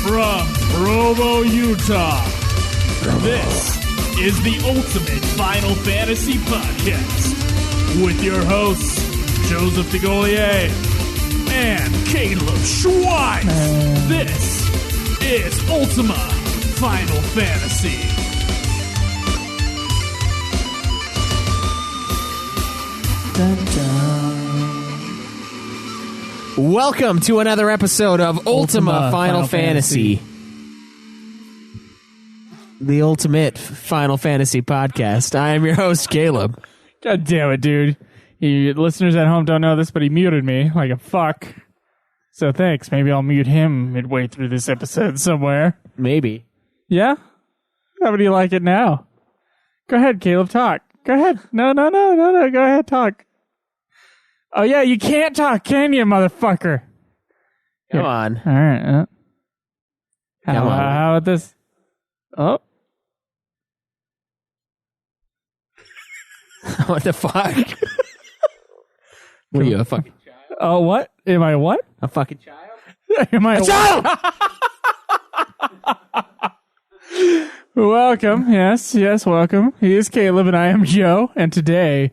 From Provo, Utah, this is the Ultimate Final Fantasy Podcast with your hosts, Joseph DeGolier and Kaleb Schweitz. This is Ultima Final Fantasy. Dun, dun. Welcome to another episode of Ultima Final Fantasy. The Ultimate Final Fantasy Podcast. I am your host, Kaleb. God damn it, dude. You listeners at home don't know this, but he muted me like a fuck. So thanks. Maybe I'll mute him midway through this episode somewhere. Maybe. Yeah? How do you like it now? Go ahead, Kaleb, talk. Go ahead. No. Go ahead, talk. Oh, yeah, you can't talk, can you, motherfucker? Come on. All right. Come on. How about this? Oh. What the fuck? What are you, a fucking child? Oh, what? Am I what? A fucking child? Am I child? Welcome. Yes, welcome. He is Kaleb and I am Joe. And today,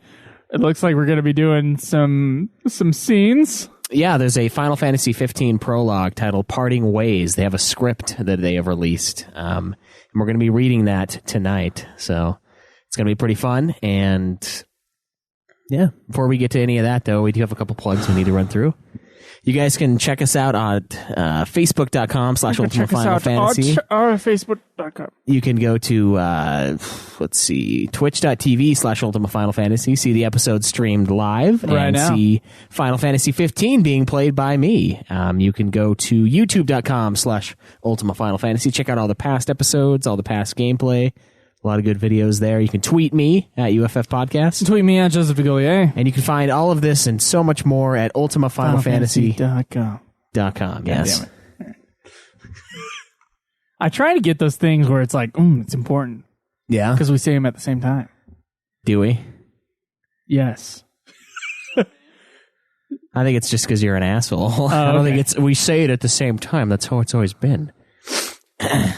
it looks like we're going to be doing some scenes. Yeah, there's a Final Fantasy 15 prologue titled Parting Ways. They have a script that they have released. And we're going to be reading that tonight. So it's going to be pretty fun. And yeah, before we get to any of that, though, we do have a couple plugs we need to run through. You guys can check us out on Facebook.com/Ultima Final Fantasy. Or Facebook.com. You can go to, Twitch.tv/Ultima Final Fantasy, see the episode streamed live, right and now. see Final Fantasy 15 being played by me. You can go to YouTube.com/Ultima Final Fantasy, check out all the past episodes, all the past gameplay. A lot of good videos there. You can tweet me at UFF Podcast. Tweet me at Joseph DeGolier. And you can find all of this and so much more at ultimafinalfantasy.com. Yes. Damn it. I try to get those things where it's like, it's important. Yeah. Because we say them at the same time. Do we? Yes. I think it's just because you're an asshole. I don't think we say it at the same time. That's how it's always been. I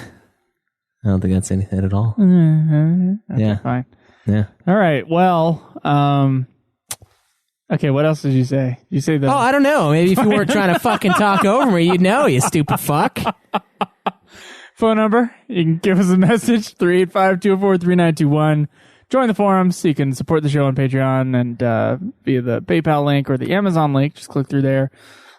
don't think that's anything at all. Okay, Yeah. fine. Yeah. All right. Well, okay, what else did you say? You say that. Oh, I don't know. Maybe if you weren't trying to fucking talk over me, you'd know, you stupid fuck. Phone number. You can give us a message, 385-204-3921. Join the forums. You can support the show on Patreon and via the PayPal link or the Amazon link. Just click through there.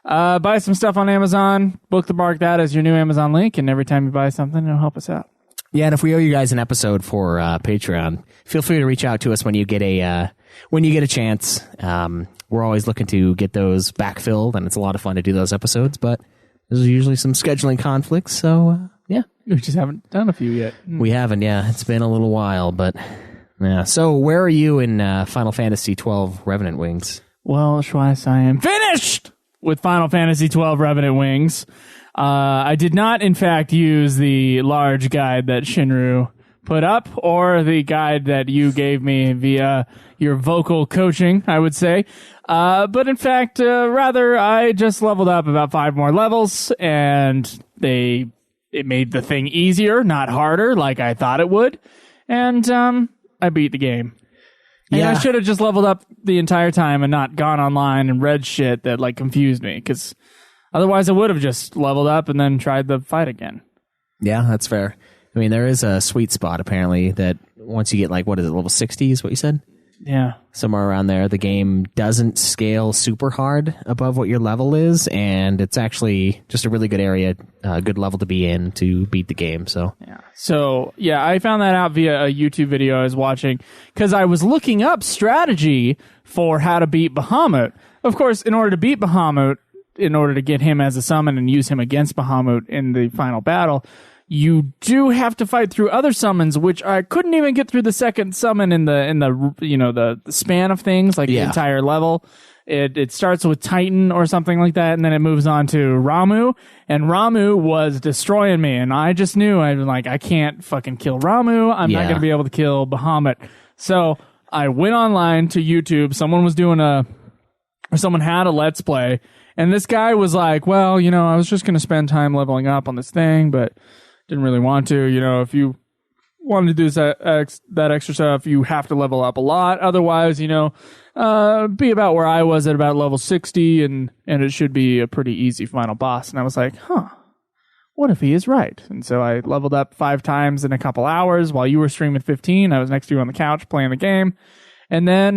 Buy some stuff on Amazon. Bookmark that as your new Amazon link, and every time you buy something, it'll help us out. Yeah, and if we owe you guys an episode for Patreon, feel free to reach out to us when you get a chance. We're always looking to get those backfilled, and it's a lot of fun to do those episodes, but there's usually some scheduling conflicts, so yeah. We just haven't done a few yet. We haven't, yeah. It's been a little while, but yeah. So where are you in Final Fantasy 12 Revenant Wings? Well, Schweiss, I am finished with Final Fantasy 12 Revenant Wings. I did not, in fact, use the large guide that Shinru put up, or the guide that you gave me via your vocal coaching, I would say. But in fact, rather, I just leveled up about 5 more levels, and it made the thing easier, not harder, like I thought it would. And I beat the game. And Yeah. I should have just leveled up the entire time and not gone online and read shit that like confused me, because otherwise I would have just leveled up and then tried the fight again. Yeah, that's fair. I mean, there is a sweet spot, apparently, that once you get, like, what is it, level 60 is what you said? Yeah. Somewhere around there, the game doesn't scale super hard above what your level is, and it's actually just a really good area, good level to be in to beat the game, so. Yeah. So, yeah, I found that out via a YouTube video I was watching, because I was looking up strategy for how to beat Bahamut. Of course, in order to beat Bahamut, in order to get him as a summon and use him against Bahamut in the final battle, you do have to fight through other summons, which I couldn't even get through the second summon in the span of things, like the entire level. It starts with Titan or something like that, and then it moves on to Ramu, and Ramu was destroying me, and I just knew, I was like, I can't fucking kill Ramu, I'm not going to be able to kill Bahamut. So I went online to YouTube, someone had a Let's Play, And this guy was like, well, I was just going to spend time leveling up on this thing, but didn't really want to. If you wanted to do that extra stuff, you have to level up a lot. Otherwise, be about where I was at about level 60, and it should be a pretty easy final boss. And I was like, what if he is right? And so I leveled up 5 times in a couple hours while you were streaming 15. I was next to you on the couch playing the game, and then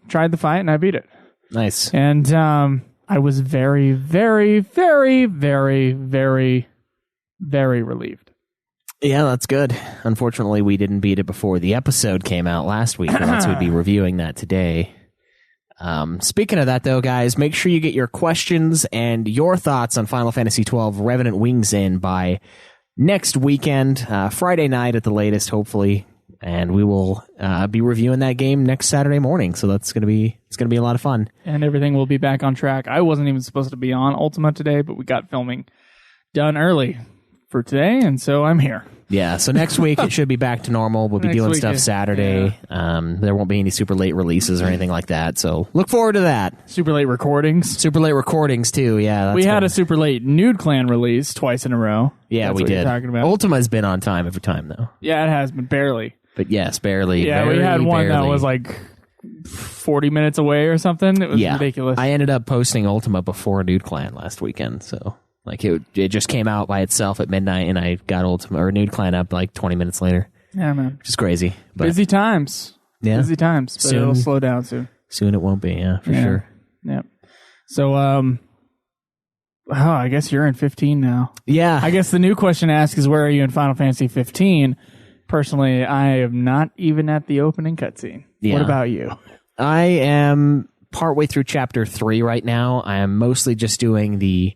tried the fight, and I beat it. Nice. And I was very, very, very, very, very, very relieved. Yeah, that's good. Unfortunately, we didn't beat it before the episode came out last week, or else we'd be reviewing that today. Speaking of that, though, guys, make sure you get your questions and your thoughts on Final Fantasy XII Revenant Wings in by next weekend, Friday night at the latest, hopefully. And we will be reviewing that game next Saturday morning, so it's gonna be a lot of fun. And everything will be back on track. I wasn't even supposed to be on Ultima today, but we got filming done early for today, and so I'm here. Yeah, so next week it should be back to normal. We'll be doing stuff Saturday. Yeah. There won't be any super late releases or anything like that, so look forward to that. Super late recordings. Super late recordings, too, yeah. We had a super late Nude Clan release twice in a row. Yeah, That's we what did. You're talking about. Ultima's been on time every time, though. Yeah, it has been, barely. But yes, barely. Yeah, very, we had one barely. that was like 40 minutes away or something. It was ridiculous. I ended up posting Ultima before Nude Clan last weekend, so like it just came out by itself at midnight, and I got Ultima or Nude Clan up like 20 minutes later. Yeah, man. Which is crazy. But busy times. Yeah. Busy times. But Soon. it'll slow down soon. Soon it won't be, yeah, for sure. Yeah. So, I guess you're in 15 now. Yeah. I guess the new question to ask is, where are you in Final Fantasy 15? Personally, I am not even at the opening cutscene. Yeah. What about you? I am partway through chapter 3 right now. I am mostly just doing the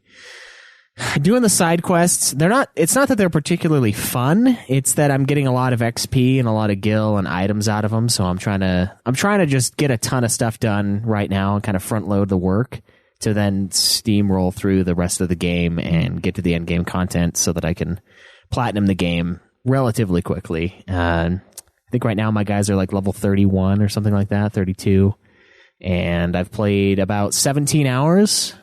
side quests. It's not that they're particularly fun. It's that I'm getting a lot of XP and a lot of gil and items out of them. So I'm trying to just get a ton of stuff done right now and kind of front load the work to then steamroll through the rest of the game and get to the end game content so that I can platinum the game relatively quickly. I think right now my guys are like level 31 or something like that, 32. And I've played about 17 hours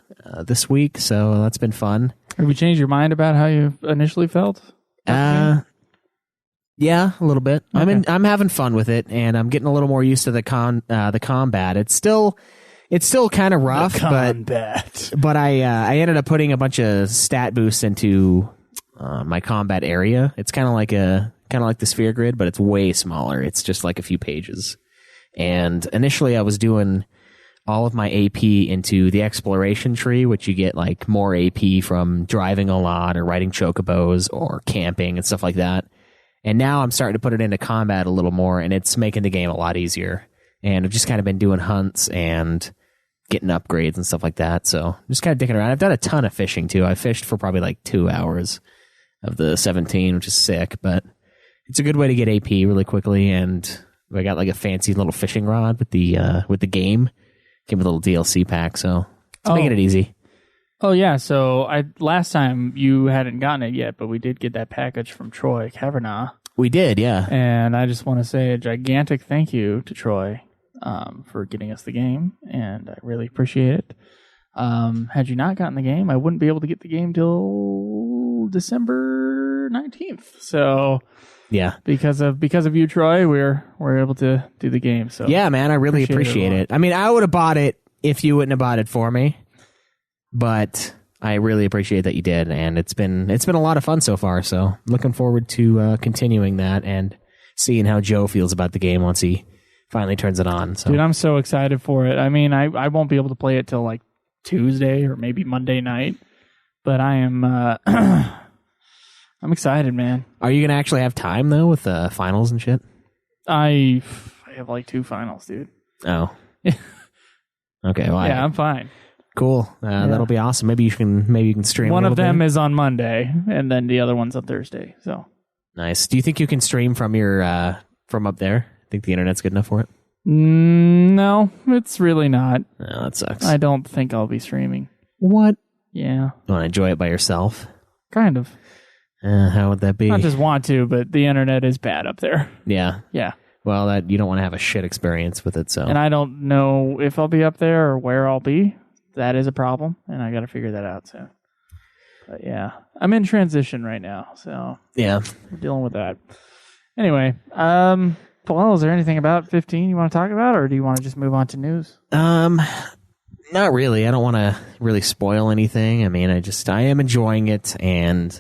this week, so that's been fun. Have you changed your mind about how you initially felt? Yeah, a little bit. Okay. I'm having fun with it, and I'm getting a little more used to the combat. It's still kind of rough, but I ended up putting a bunch of stat boosts into my combat area. It's kind of like the sphere grid, but it's way smaller. It's just like a few pages. And initially I was doing all of my AP into the exploration tree, which you get like more AP from driving a lot or riding chocobos or camping and stuff like that. And now I'm starting to put it into combat a little more, and it's making the game a lot easier. And I've just kind of been doing hunts and getting upgrades and stuff like that. So I'm just kind of dicking around. I've done a ton of fishing too. I fished for probably like 2 hours of the 17, which is sick, but it's a good way to get AP really quickly. And I got like a fancy little fishing rod with the game. Came with a little DLC pack, so it's making it easy. Oh yeah, so last time you hadn't gotten it yet, but we did get that package from Troy Kavanagh. We did, yeah. And I just want to say a gigantic thank you to Troy for getting us the game, and I really appreciate it. Had you not gotten the game, I wouldn't be able to get the game till December 19th. So yeah, because of you, Troy, we're able to do the game. So yeah, man, I really appreciate it. I mean, I would have bought it if you wouldn't have bought it for me, but I really appreciate that you did, and it's been a lot of fun so far. So looking forward to continuing that and seeing how Joe feels about the game once he finally turns it on. So. Dude, I'm so excited for it. I mean, I won't be able to play it till like Tuesday or maybe Monday night, but I am I'm excited, man. Are you gonna actually have time though with finals and shit? I have like 2 finals, dude. Oh. Okay. Well, yeah, I'm fine. Cool. That'll be awesome. Maybe you can stream. One of them is on Monday, and then the other one's on Thursday. So nice. Do you think you can stream from your from up there? Think the internet's good enough for it? No, it's really not. Oh, that sucks. I don't think I'll be streaming. What? Yeah. You want to enjoy it by yourself? Kind of. How would that be? I just want to, but the internet is bad up there. Yeah. Yeah. Well, that you don't want to have a shit experience with it, so. And I don't know if I'll be up there or where I'll be. that is a problem, and I got to figure that out soon. But yeah, I'm in transition right now, so yeah, we're dealing with that. Anyway, Paul, is there anything about 15 you want to talk about, or do you want to just move on to news? Not really. I don't want to really spoil anything. I mean, I am enjoying it, and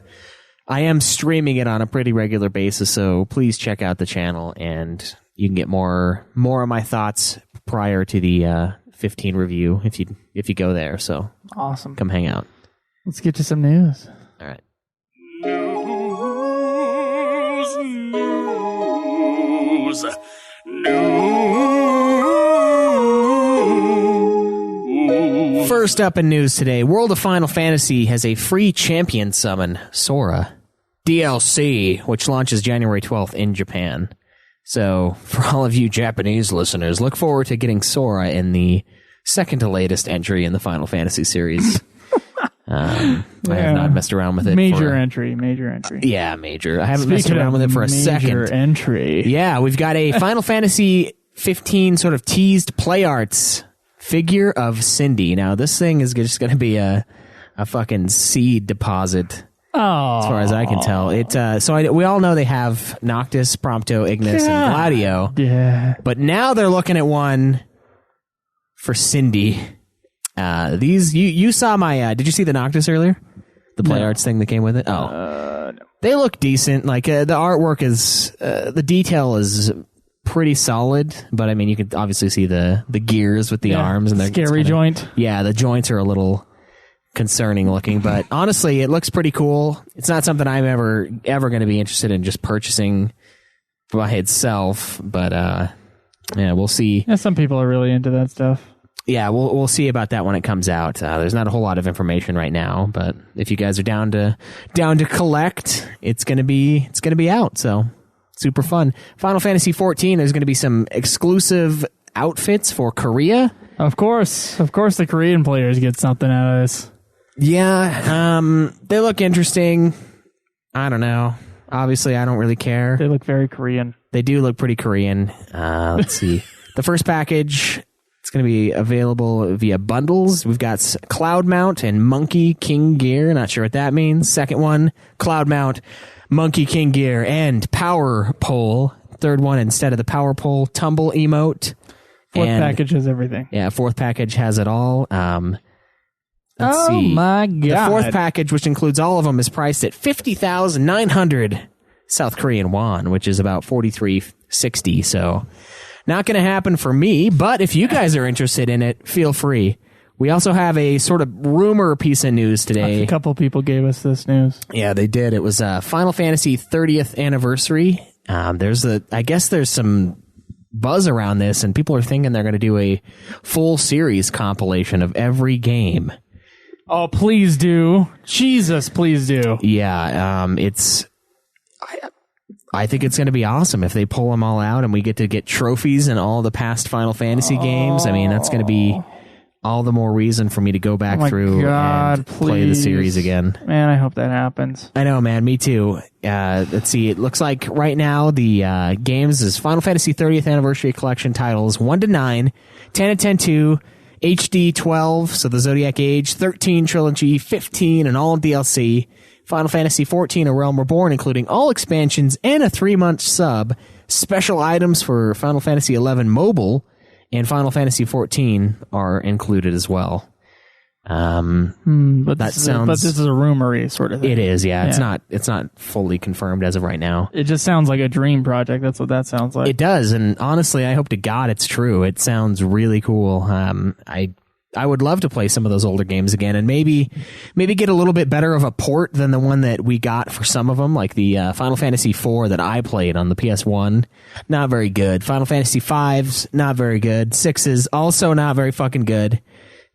I am streaming it on a pretty regular basis, so please check out the channel, and you can get more of my thoughts prior to the 15 review if you go there. So awesome. Come hang out. Let's get to some news. All right. First up in news today, World of Final Fantasy has a free champion summon, Sora, DLC, which launches January 12th in Japan. So, for all of you Japanese listeners, look forward to getting Sora in the second to latest entry in the Final Fantasy series. I have not messed around with it. Major entry. Yeah, major. I haven't messed around with it for a second. Major entry. Yeah, we've got a Final Fantasy 15 sort of teased play arts figure of Cindy. Now, this thing is just going to be a fucking seed deposit. Oh, as far as I can tell, we all know they have Noctis, Prompto, Ignis, and Gladio. Yeah, but now they're looking at one for Cindy. These you saw my. Did you see the Noctis earlier? The play arts thing that came with it. No. They look decent. Like the artwork is, the detail is pretty solid. But I mean, you can obviously see the gears with the arms and the scary joint. Yeah, the joints are a little concerning looking, but honestly, it looks pretty cool. It's not something I'm ever going to be interested in just purchasing by itself, but yeah, we'll see. Yeah, some people are really into that stuff. Yeah, we'll see about that when it comes out. There's not a whole lot of information right now, but if you guys are down to collect, it's gonna be out. So super fun. Final Fantasy 14. There's gonna be some exclusive outfits for Korea. Of course, the Korean players get something out of this. Yeah, they look interesting. I don't know. Obviously, I don't really care. They look very Korean. They do look pretty Korean. Let's see. The first package, it's going to be available via bundles. We've got Cloud Mount and Monkey King Gear. Not sure what that means. Second one, Cloud Mount, Monkey King Gear, and Power Pole. Third one, instead of the Power Pole, Tumble Emote. Fourth package has everything. Yeah, fourth package has it all. Let's see. Oh my god. The fourth package, which includes all of them, is priced at 50,900 South Korean won, which is about 43.60. So not going to happen for me, but if you guys are interested in it, feel free. We also have a sort of rumor piece of news today. A couple people gave us this news. Yeah, they did. It was Final Fantasy 30th anniversary. I guess there's some buzz around this, and people are thinking they're going to do a full series compilation of every game. Oh, please do. Jesus, please do. Yeah, I think it's going to be awesome if they pull them all out and we get to get trophies in all the past Final Fantasy games. I mean, that's going to be all the more reason for me to go back through and play the series again. Man, I hope that happens. I know, man. Me too. Let's see. It looks like right now the games is Final Fantasy 30th Anniversary Collection titles 1 to 9, 10 to 10-2, HD 12, so the Zodiac Age, 13 Trilogy, 15, and all DLC. Final Fantasy 14, A Realm Reborn, including all expansions and a 3-month sub. Special items for Final Fantasy 11 Mobile and Final Fantasy 14 are included as well. But this is a rumory sort of thing. It is, yeah. It's not fully confirmed as of right now. It just sounds like a dream project. That's what that sounds like. It does, and honestly, I hope to God it's true. It sounds really cool. I would love to play some of those older games again, and maybe get a little bit better of a port than the one that we got for some of them, like the Final Fantasy IV that I played on the PS1. Not very good. Final Fantasy V's not very good. 6's also not very fucking good.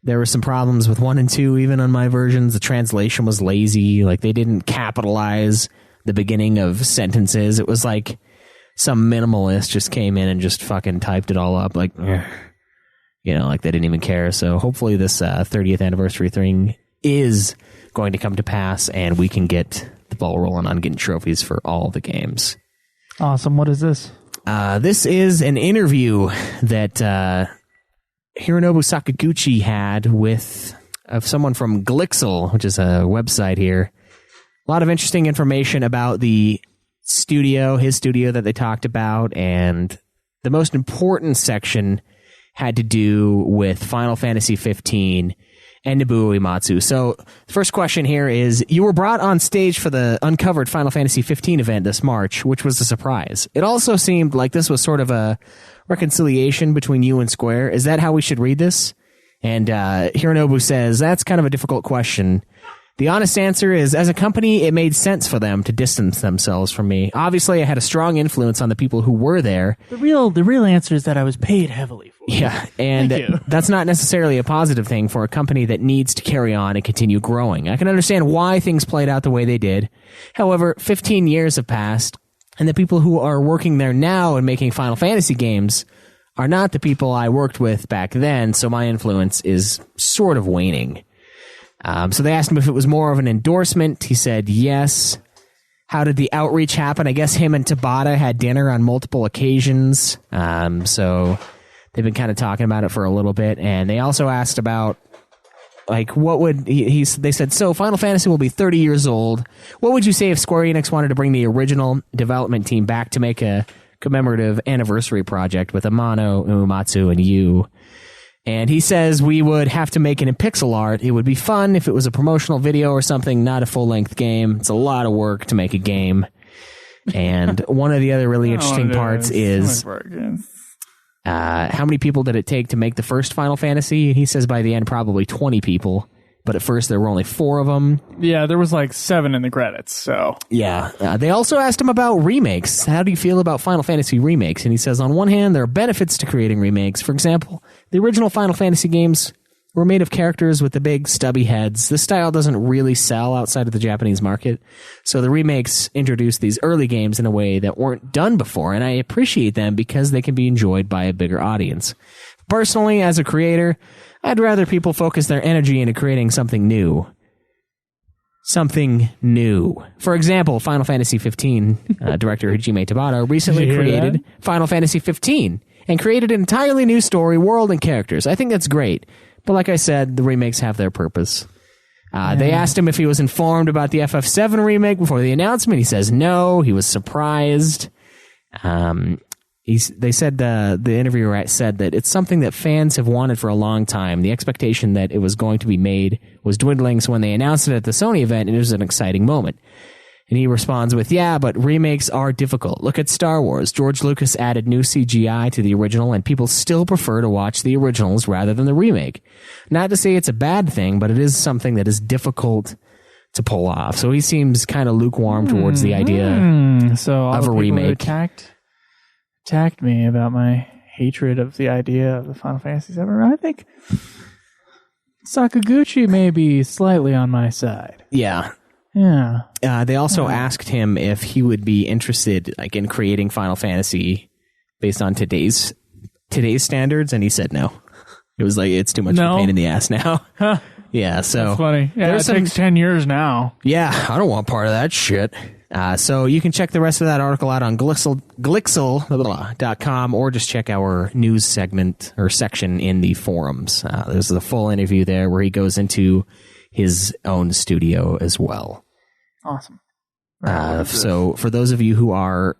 There were some problems with 1 and 2, even on my versions. The translation was lazy. Like, they didn't capitalize the beginning of sentences. It was like some minimalist just came in and just fucking typed it all up. Like, like they didn't even care. So hopefully this 30th anniversary thing is going to come to pass and we can get the ball rolling on getting trophies for all the games. Awesome. What is this? This is an interview that Hironobu Sakaguchi had with someone from Glixel, which is a website here. A lot of interesting information about the studio, his studio that they talked about, and the most important section had to do with Final Fantasy 15 and Nobuo Uematsu. So the first question here is, you were brought on stage for the Uncovered Final Fantasy 15 event this March, which was a surprise. It also seemed like this was sort of a reconciliation between you and Square. Is that how we should read this? And Hironobu says, that's kind of a difficult question. The honest answer is, as a company, it made sense for them to distance themselves from me. Obviously, I had a strong influence on the people who were there. The real answer is that I was paid heavily for it. Yeah, and that's not necessarily a positive thing for a company that needs to carry on and continue growing. I can understand why things played out the way they did. However, 15 years have passed, and the people who are working there now and making Final Fantasy games are not the people I worked with back then, so my influence is sort of waning. So they asked him if it was more of an endorsement. He said yes. How did the outreach happen? I guess him and Tabata had dinner on multiple occasions. So they've been kind of talking about it for a little bit. And they also asked about, like, what would they said, so Final Fantasy will be 30 years old. What would you say if Square Enix wanted to bring the original development team back to make a commemorative anniversary project with Amano, Uematsu, and you? And he says we would have to make it in pixel art. It would be fun if it was a promotional video or something, not a full-length game. It's a lot of work to make a game. And one of the other really interesting parts is how many people did it take to make the first Final Fantasy? He says by the end, probably 20 people. But at first, there were only 4 of them. Yeah, there was like 7 in the credits, so... Yeah. They also asked him about remakes. How do you feel about Final Fantasy remakes? And he says, on one hand, there are benefits to creating remakes. For example, the original Final Fantasy games were made of characters with the big, stubby heads. This style doesn't really sell outside of the Japanese market. So the remakes introduced these early games in a way that weren't done before, and I appreciate them because they can be enjoyed by a bigger audience. Personally, as a creator, I'd rather people focus their energy into creating something new. Something new. For example, Final Fantasy 15 director Hajime Tabata recently created Final Fantasy 15 and created an entirely new story, world, and characters. I think that's great. But like I said, the remakes have their purpose. They asked him if he was informed about the FF7 remake before the announcement. He says no. He was surprised. They said the interviewer said that it's something that fans have wanted for a long time. The expectation that it was going to be made was dwindling, so when they announced it at the Sony event, it was an exciting moment. And he responds with, yeah, but remakes are difficult. Look at Star Wars. George Lucas added new CGI to the original, and people still prefer to watch the originals rather than the remake. Not to say it's a bad thing, but it is something that is difficult to pull off. So he seems kind of lukewarm towards the idea of a remake. Attacked me about my hatred of the idea of the Final Fantasy VII. I think Sakaguchi may be slightly on my side. Yeah. They also asked him if he would be interested, like, in creating Final Fantasy based on today's standards, and he said no. It was like, it's too much of a pain in the ass now. Huh. Yeah, so that's funny. Yeah, it takes 10 years now. Yeah, I don't want part of that shit. So you can check the rest of that article out on Glixel.com, or just check our news segment or section in the forums. There's the full interview there where he goes into his own studio as well. Awesome. So for those of you who are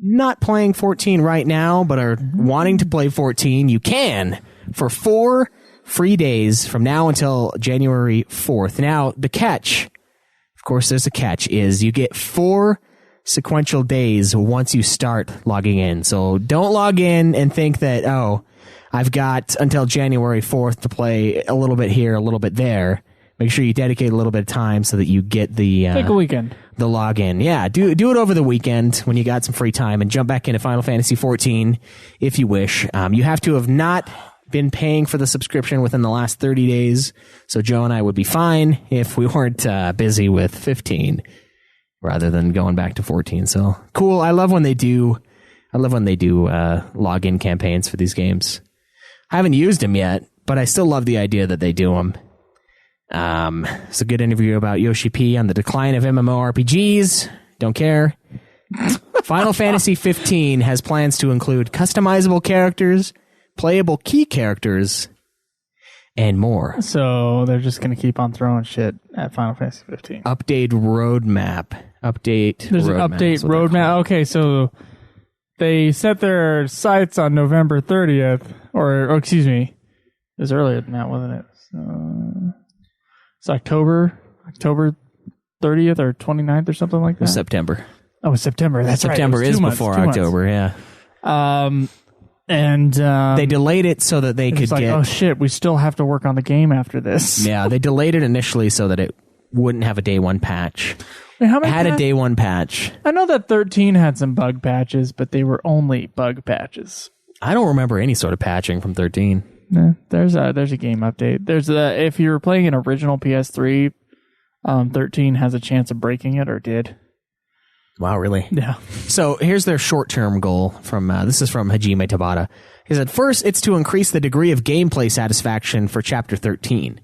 not playing 14 right now, but are wanting to play 14, you can for 4 free days from now until January 4th. Now, the catch, of course, there's a catch, is you get 4 sequential days once you start logging in. So don't log in and think that, oh, I've got until January 4th to play a little bit here, a little bit there. Make sure you dedicate a little bit of time so that you get the... Take a weekend. The login. Yeah, do it over the weekend when you got some free time, and jump back into Final Fantasy 14 if you wish. You have to have not been paying for the subscription within the last 30 days, so Joe and I would be fine if we weren't busy with 15 rather than going back to 14. So cool. I love when they do login campaigns for these games. I haven't used them yet, but I still love the idea that they do them. It's a good interview about Yoshi P on the decline of MMORPGs. Don't care. Final Fantasy 15 has plans to include customizable characters, playable key characters, and more. So they're just going to keep on throwing shit at Final Fantasy 15. Update roadmap. There's an update roadmap. Okay, so they set their sights on November 30th, or excuse me, it was earlier than that, wasn't it? It's October 30th or 29th or something like that. September. Oh, it's September. That's September right. is before October. Yeah. And they delayed it so that they could like, get. Oh shit! We still have to work on the game after this. Yeah, they delayed it initially so that it wouldn't have a day one patch. Wait, how many it had a day one patch. I know that 13 had some bug patches, but they were only bug patches. I don't remember any sort of patching from 13. There's a game update. If you're playing an original PS3, 13 has a chance of breaking it, or did. Wow, really? Yeah. So here's their short-term goal from this is from Hajime Tabata. He said, first, it's to increase the degree of gameplay satisfaction for Chapter 13.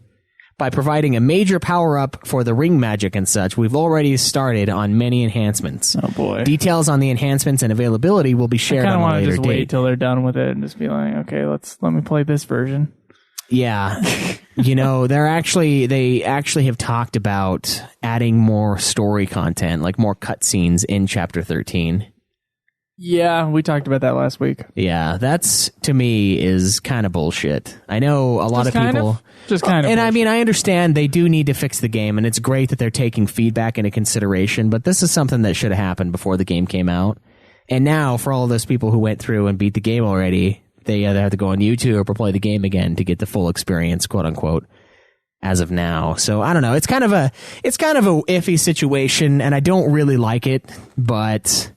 By providing a major power-up for the ring magic and such, we've already started on many enhancements. Oh, boy. Details on the enhancents and availability will be shared on a later date. I kind of want to just wait till they're done with it and just be like, okay, let me play this version. Yeah. They actually have talked about adding more story content, like more cutscenes in Chapter 13. Yeah, we talked about that last week. Yeah, that's, to me, is kind of bullshit. I know a lot of people... Just kind of and bullshit. I mean, I understand they do need to fix the game, and it's great that they're taking feedback into consideration, but this is something that should have happened before the game came out. And now, for all of those people who went through and beat the game already, they either have to go on YouTube or play the game again to get the full experience, quote unquote, as of now. So I don't know. It's kind of a iffy situation, and I don't really like it. But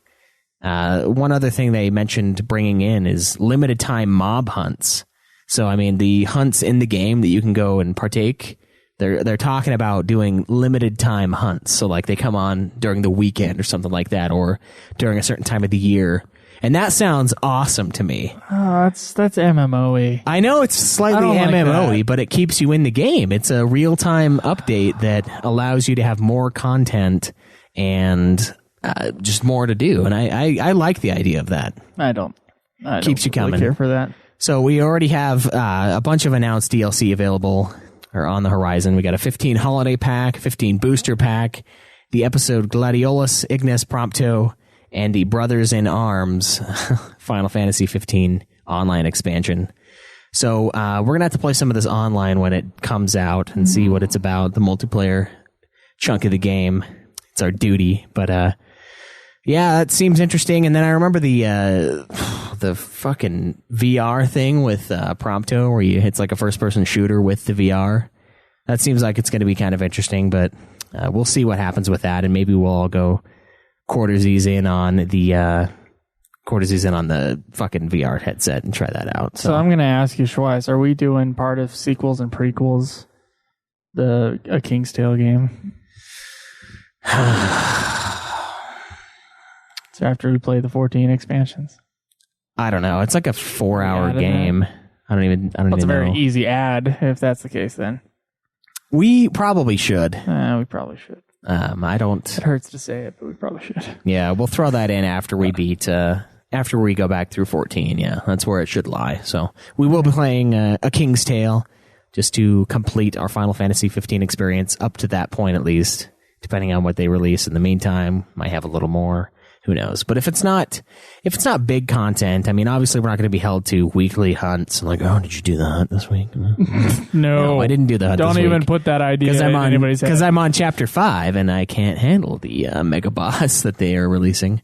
one other thing they mentioned bringing in is limited time mob hunts. So I mean, the hunts in the game that you can go and partake, they're talking about doing limited time hunts. So like they come on during the weekend or something like that, or during a certain time of the year. And that sounds awesome to me. Oh, that's MMO-y. I know it's slightly MMO-y, but it keeps you in the game. It's a real-time update that allows you to have more content and just more to do. And I like the idea of that. I don't keeps you coming. Really care for that. So we already have a bunch of announced DLC available or on the horizon. We got a 15 holiday pack, 15 booster pack, the episode Gladiolus, Ignis Prompto, and the Brothers in Arms Final Fantasy 15 online expansion. So we're going to have to play some of this online when it comes out and see what it's about, the multiplayer chunk of the game. It's our duty. But yeah, it seems interesting. And then I remember the fucking VR thing with Prompto, where it's like a first-person shooter with the VR. That seems like it's going to be kind of interesting, but we'll see what happens with that, and maybe we'll all go quartersies in on the fucking VR headset and try that out. So I'm going to ask you, Schweiss, are we doing part of sequels and prequels, a King's Tale game? So after we play the 14 expansions? I don't know. It's like a 4-hour game. I don't even know. It's a very easy ad if that's the case then. We probably should. We probably should. I don't. It hurts to say it, but we probably should. Yeah, we'll throw that in after we beat. After we go back through 14. Yeah, that's where it should lie. So we will be playing a King's Tale just to complete our Final Fantasy 15 experience up to that point at least. Depending on what they release in the meantime, might have a little more. Who knows? But if it's not big content, I mean, obviously we're not going to be held to weekly hunts. Like, oh, did you do the hunt this week? No, I didn't do the hunt. Don't this even week. put that idea in anybody's head. Because I'm on Chapter 5 and I can't handle the mega boss that they are releasing.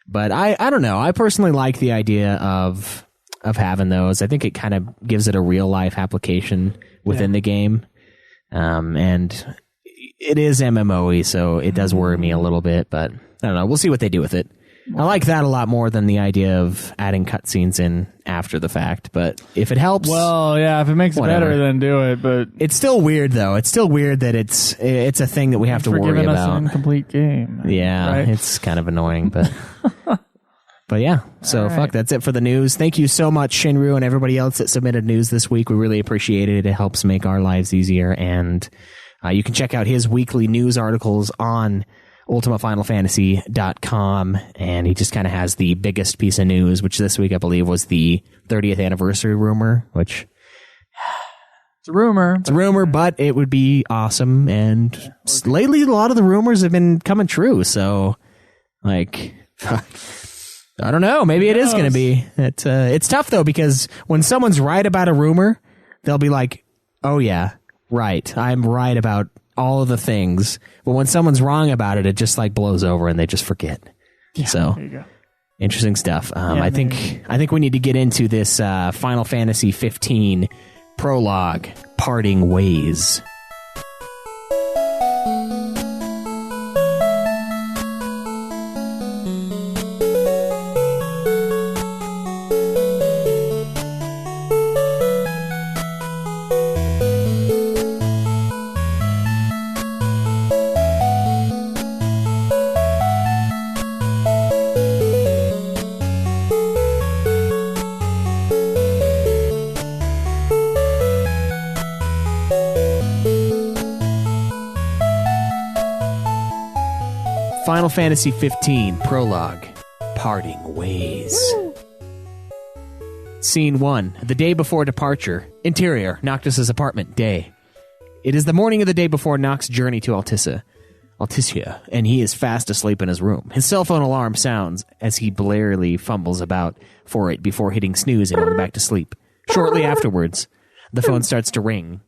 But I don't know. I personally like the idea of having those. I think it kind of gives it a real life application within the game, and it is MMO-y, so it does worry me a little bit, but I don't know. We'll see what they do with it. I like that a lot more than the idea of adding cutscenes in after the fact, but if it helps... Well, yeah, if it makes it better, then do it, but... It's still weird, though. It's still weird that it's a thing that we have to worry about. For giving us an incomplete game. Yeah, right? It's kind of annoying, but... But yeah, so right. That's it for the news. Thank you so much, Shinru, and everybody else that submitted news this week. We really appreciate it. It helps make our lives easier, and... you can check out his weekly news articles on UltimaFinalFantasy.com, and he just kind of has the biggest piece of news, which this week I believe was the 30th anniversary rumor, which... It's a rumor. It's a rumor, but it would be awesome, and lately a lot of the rumors have been coming true, so, like... I don't know. Maybe it is going to be. It's tough, though, because when someone's right about a rumor, they'll be like, oh, yeah, right. I'm right about all of the things. But when someone's wrong about it, it just like blows over and they just forget. Yeah, so, there you go. interesting stuff. I think we need to get into this Final Fantasy 15 Prologue, Parting Ways. Final Fantasy 15 Prologue, Parting Ways. Woo! Scene 1. The day before departure. Interior, Noctis' apartment. Day. It is the morning of the day before Noct's journey to Alticia, and he is fast asleep in his room. His cell phone alarm sounds as he blearily fumbles about for it before hitting snooze and going back to sleep. Shortly afterwards, the phone starts to ring,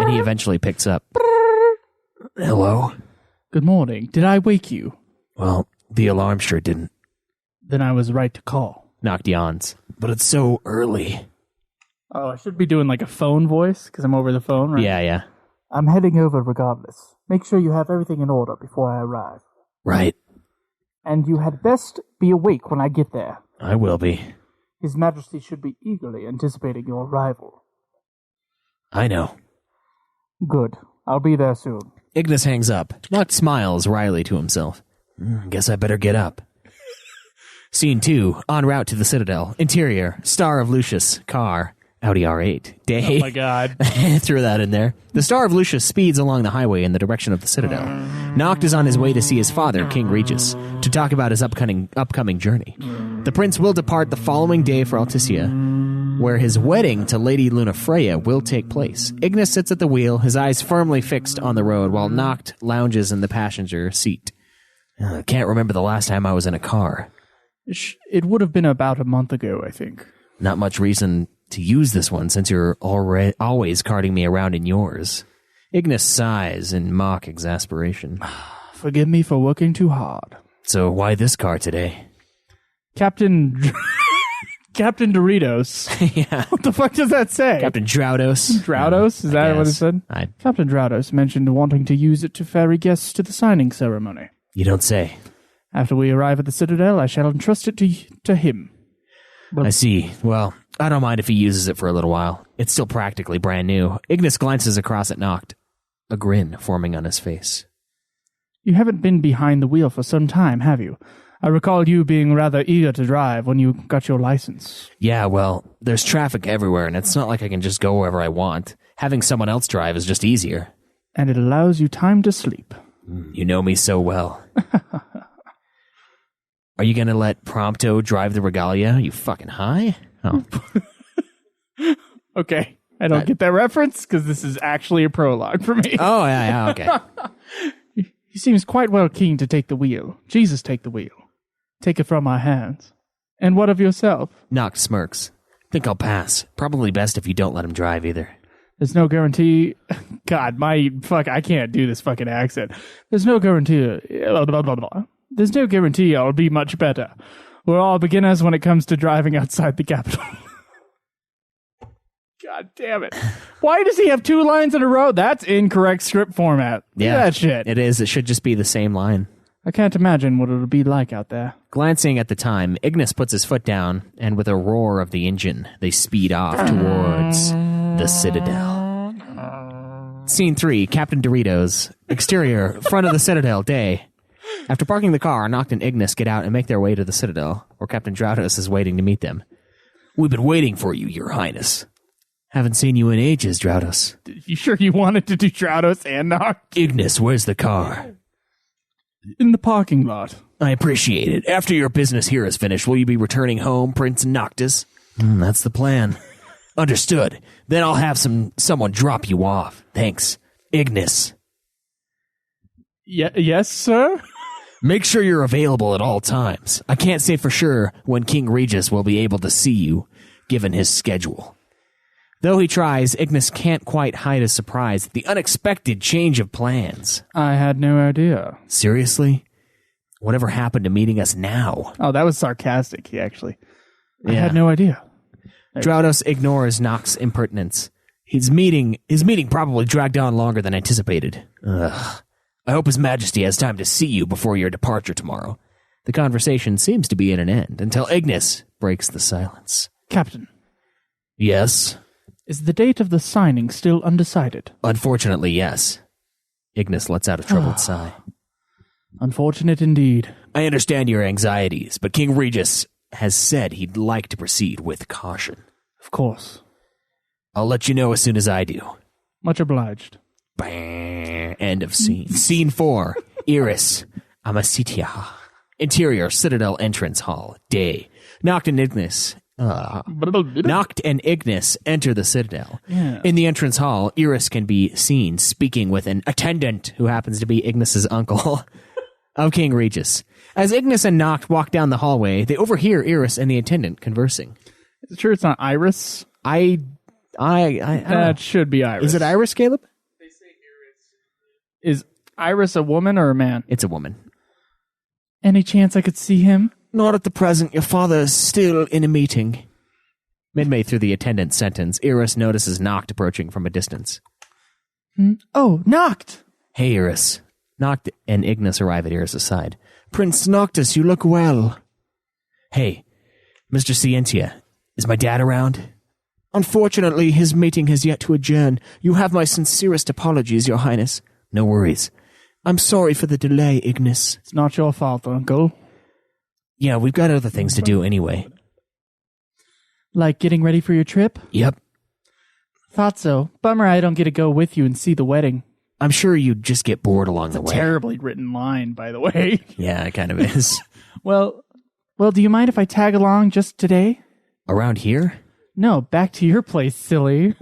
and he eventually picks up. Hello? Good morning. Did I wake you? Well, the alarm sure didn't. Then I was right to call. Noct yawns. But it's so early. Oh, I should be doing like a phone voice because I'm over the phone, right? Yeah. I'm heading over regardless. Make sure you have everything in order before I arrive. Right. And you had best be awake when I get there. I will be. His Majesty should be eagerly anticipating your arrival. I know. Good. I'll be there soon. Ignis hangs up. Noct smiles wryly to himself. Guess I better get up. Scene 2. En route to the Citadel. Interior. Star of Lucius. Car. Audi R8. Day. Oh my god. Threw that in there. The Star of Lucius speeds along the highway in the direction of the Citadel. Noct is on his way to see his father, King Regis, to talk about his upcoming journey. The prince will depart the following day for Alticia, where his wedding to Lady Lunafreya will take place. Ignis sits at the wheel, his eyes firmly fixed on the road, while Noct lounges in the passenger seat. Can't remember the last time I was in a car. It would have been about a month ago, I think. Not much reason to use this one since you're always carting me around in yours. Ignis sighs in mock exasperation. Forgive me for working too hard. So why this car today? Captain Doritos. Yeah. What the fuck does that say? Captain Draudos. Draudos? Is that what it said? I Captain Draudos mentioned wanting to use it to ferry guests to the signing ceremony. You don't say. After we arrive at the Citadel, I shall entrust it to him. I see. Well, I don't mind if he uses it for a little while. It's still practically brand new. Ignis glances across at Noct, a grin forming on his face. You haven't been behind the wheel for some time, have you? I recall you being rather eager to drive when you got your license. Yeah, well, there's traffic everywhere, and it's not like I can just go wherever I want. Having someone else drive is just easier. And it allows you time to sleep. You know me so well. Are you going to let Prompto drive the Regalia? Are you fucking high? Oh. Okay. I don't get that reference because this is actually a prologue for me. Oh, yeah, okay. He seems quite well keen to take the wheel. Jesus, take the wheel. Take it from our hands. And what of yourself? Noct smirks. Think I'll pass. Probably best if you don't let him drive either. There's no guarantee. God, I can't do this fucking accent. There's no guarantee. Blah, blah, blah, blah. There's no guarantee I'll be much better. We're all beginners when it comes to driving outside the capital. God damn it. Why does he have 2 lines in a row? That's incorrect script format. Look at that shit. It is. It should just be the same line. I can't imagine what it'll be like out there. Glancing at the time, Ignis puts his foot down, and with a roar of the engine, they speed off towards the Citadel. Scene 3, Captain Doritos. Exterior, front of the Citadel, day. After parking the car, Noct and Ignis get out and make their way to the Citadel, where Captain Draudos is waiting to meet them. We've been waiting for you, Your Highness. Haven't seen you in ages, Draudos. You sure you wanted to do Draudos and Noct? Ignis, where's the car? In the parking lot. I appreciate it. After your business here is finished, will you be returning home, Prince Noctis? That's the plan. Understood. Then I'll have someone drop you off. Thanks. Ignis. Yes, sir? Make sure you're available at all times. I can't say for sure when King Regis will be able to see you, given his schedule. Though he tries, Ignis can't quite hide his surprise at the unexpected change of plans. I had no idea. Seriously? Whatever happened to meeting us now? Oh, that was sarcastic, I Yeah. had no idea. Draudos ignores Nox's impertinence. His meeting probably dragged on longer than anticipated. Ugh. I hope His Majesty has time to see you before your departure tomorrow. The conversation seems to be at an end until Ignis breaks the silence. Captain. Yes? Is the date of the signing still undecided? Unfortunately, yes. Ignis lets out a troubled sigh. Unfortunate indeed. I understand your anxieties, but King Regis has said he'd like to proceed with caution. Of course. I'll let you know as soon as I do. Much obliged. Bang. End of scene. Scene 4. Eros. Amasitia. Interior Citadel entrance hall. Day. Noct and Ignis enter the Citadel. Yeah. In the entrance hall, Eros can be seen speaking with an attendant who happens to be Ignis's uncle of King Regis. As Ignis and Noct walk down the hallway, they overhear Eros and the attendant conversing. Is it sure it's not Iris? I don't know. That should be Iris. Is it Iris, Caleb? Is Iris a woman or a man? It's a woman. Any chance I could see him? Not at the present. Your father is still in a meeting. Midway through the attendant's sentence, Eros notices Noct approaching from a distance. Oh, Noct! Hey, Eros. Noct and Ignis arrive at Eros' side. Prince Noctis, you look well. Hey, Mr. Scientia, is my dad around? Unfortunately, his meeting has yet to adjourn. You have my sincerest apologies, Your Highness. No worries. I'm sorry for the delay, Ignis. It's not your fault, Uncle. Yeah, we've got other things to do anyway. Like getting ready for your trip? Yep. Thought so. Bummer I don't get to go with you and see the wedding. I'm sure you'd just get bored along the way. Terribly written line, by the way. Yeah, it kind of is. Well, do you mind if I tag along just today? Around here? No, back to your place, silly.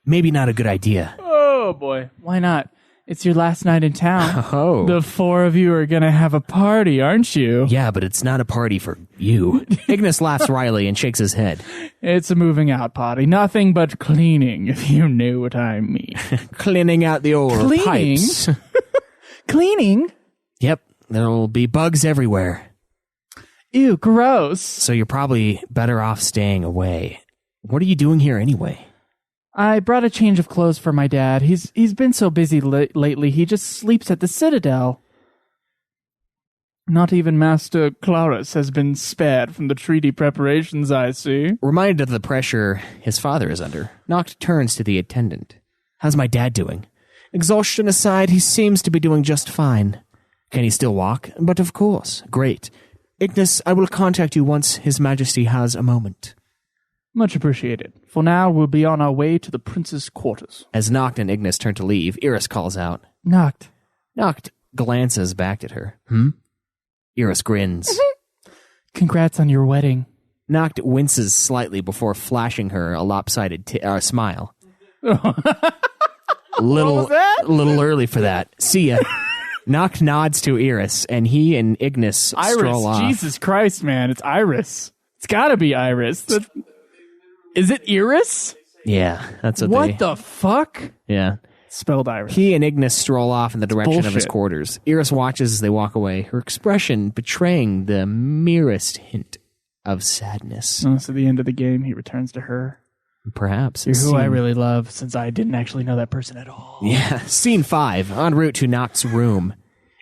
Maybe not a good idea. Oh, boy. Why not? It's your last night in town. Oh. The four of you are going to have a party, aren't you? Yeah, but it's not a party for you. Ignis laughs wryly and shakes his head. It's a moving out party. Nothing but cleaning, if you know what I mean. Cleaning out the old pipes. Cleaning? Yep, there'll be bugs everywhere. Ew, gross. So you're probably better off staying away. What are you doing here anyway? I brought a change of clothes for my dad. He's been so busy lately, he just sleeps at the Citadel. Not even Master Clarus has been spared from the treaty preparations, I see. Reminded of the pressure his father is under, Noct turns to the attendant. How's my dad doing? Exhaustion aside, he seems to be doing just fine. Can he still walk? But of course. Great. Ignis, I will contact you once His Majesty has a moment. Much appreciated. For now, we'll be on our way to the prince's quarters. As Noct and Ignis turn to leave, Eros calls out. Noct. Noct glances back at her. Eros grins. Congrats on your wedding. Noct winces slightly before flashing her a lopsided smile. Little early for that. See ya. Noct nods to Eros, and he and Ignis stroll off. Jesus Christ, man. It's Iris. It's gotta be Iris. Is it Eros? Yeah, that's what the fuck? Yeah. Spelled Iris. He and Ignis stroll off in the direction of his bullshit. quarters. Eros watches as they walk away, her expression betraying the merest hint of sadness. Oh, so at the end of the game, he returns to her. Perhaps. You're who I really love, since I didn't actually know that person at all. Yeah. Scene 5, en route to Noct's room.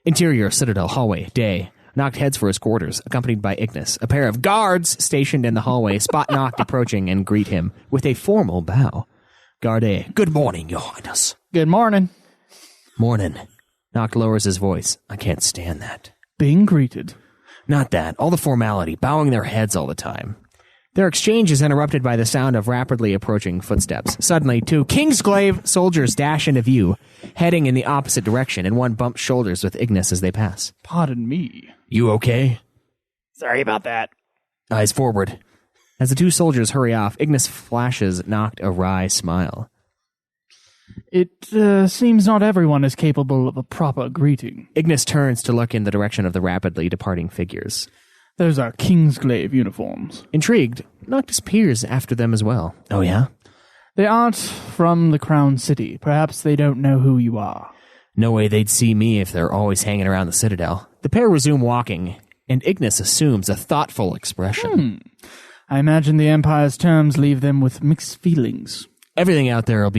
Interior Citadel hallway, day. Noct heads for his quarters, accompanied by Ignis. A pair of guards stationed in the hallway spot Noct approaching and greet him with a formal bow. Guard A, good morning, Your Highness. Good morning. Morning. Noct lowers his voice. I can't stand that. Being greeted. Not that. All the formality, bowing their heads all the time. Their exchange is interrupted by the sound of rapidly approaching footsteps. Suddenly, 2 Kingsglaive soldiers dash into view, heading in the opposite direction, and one bumps shoulders with Ignis as they pass. Pardon me. You okay? Sorry about that. Eyes forward. As the 2 soldiers hurry off, Ignis flashes Noct a wry smile. It seems not everyone is capable of a proper greeting. Ignis turns to look in the direction of the rapidly departing figures. Those are Kingsglaive uniforms. Intrigued, Noctis peers after them as well. Oh, yeah? They aren't from the Crown City. Perhaps they don't know who you are. No way they'd see me if they're always hanging around the Citadel. The pair resume walking, and Ignis assumes a thoughtful expression. I imagine the Empire's terms leave them with mixed feelings. Everything out there will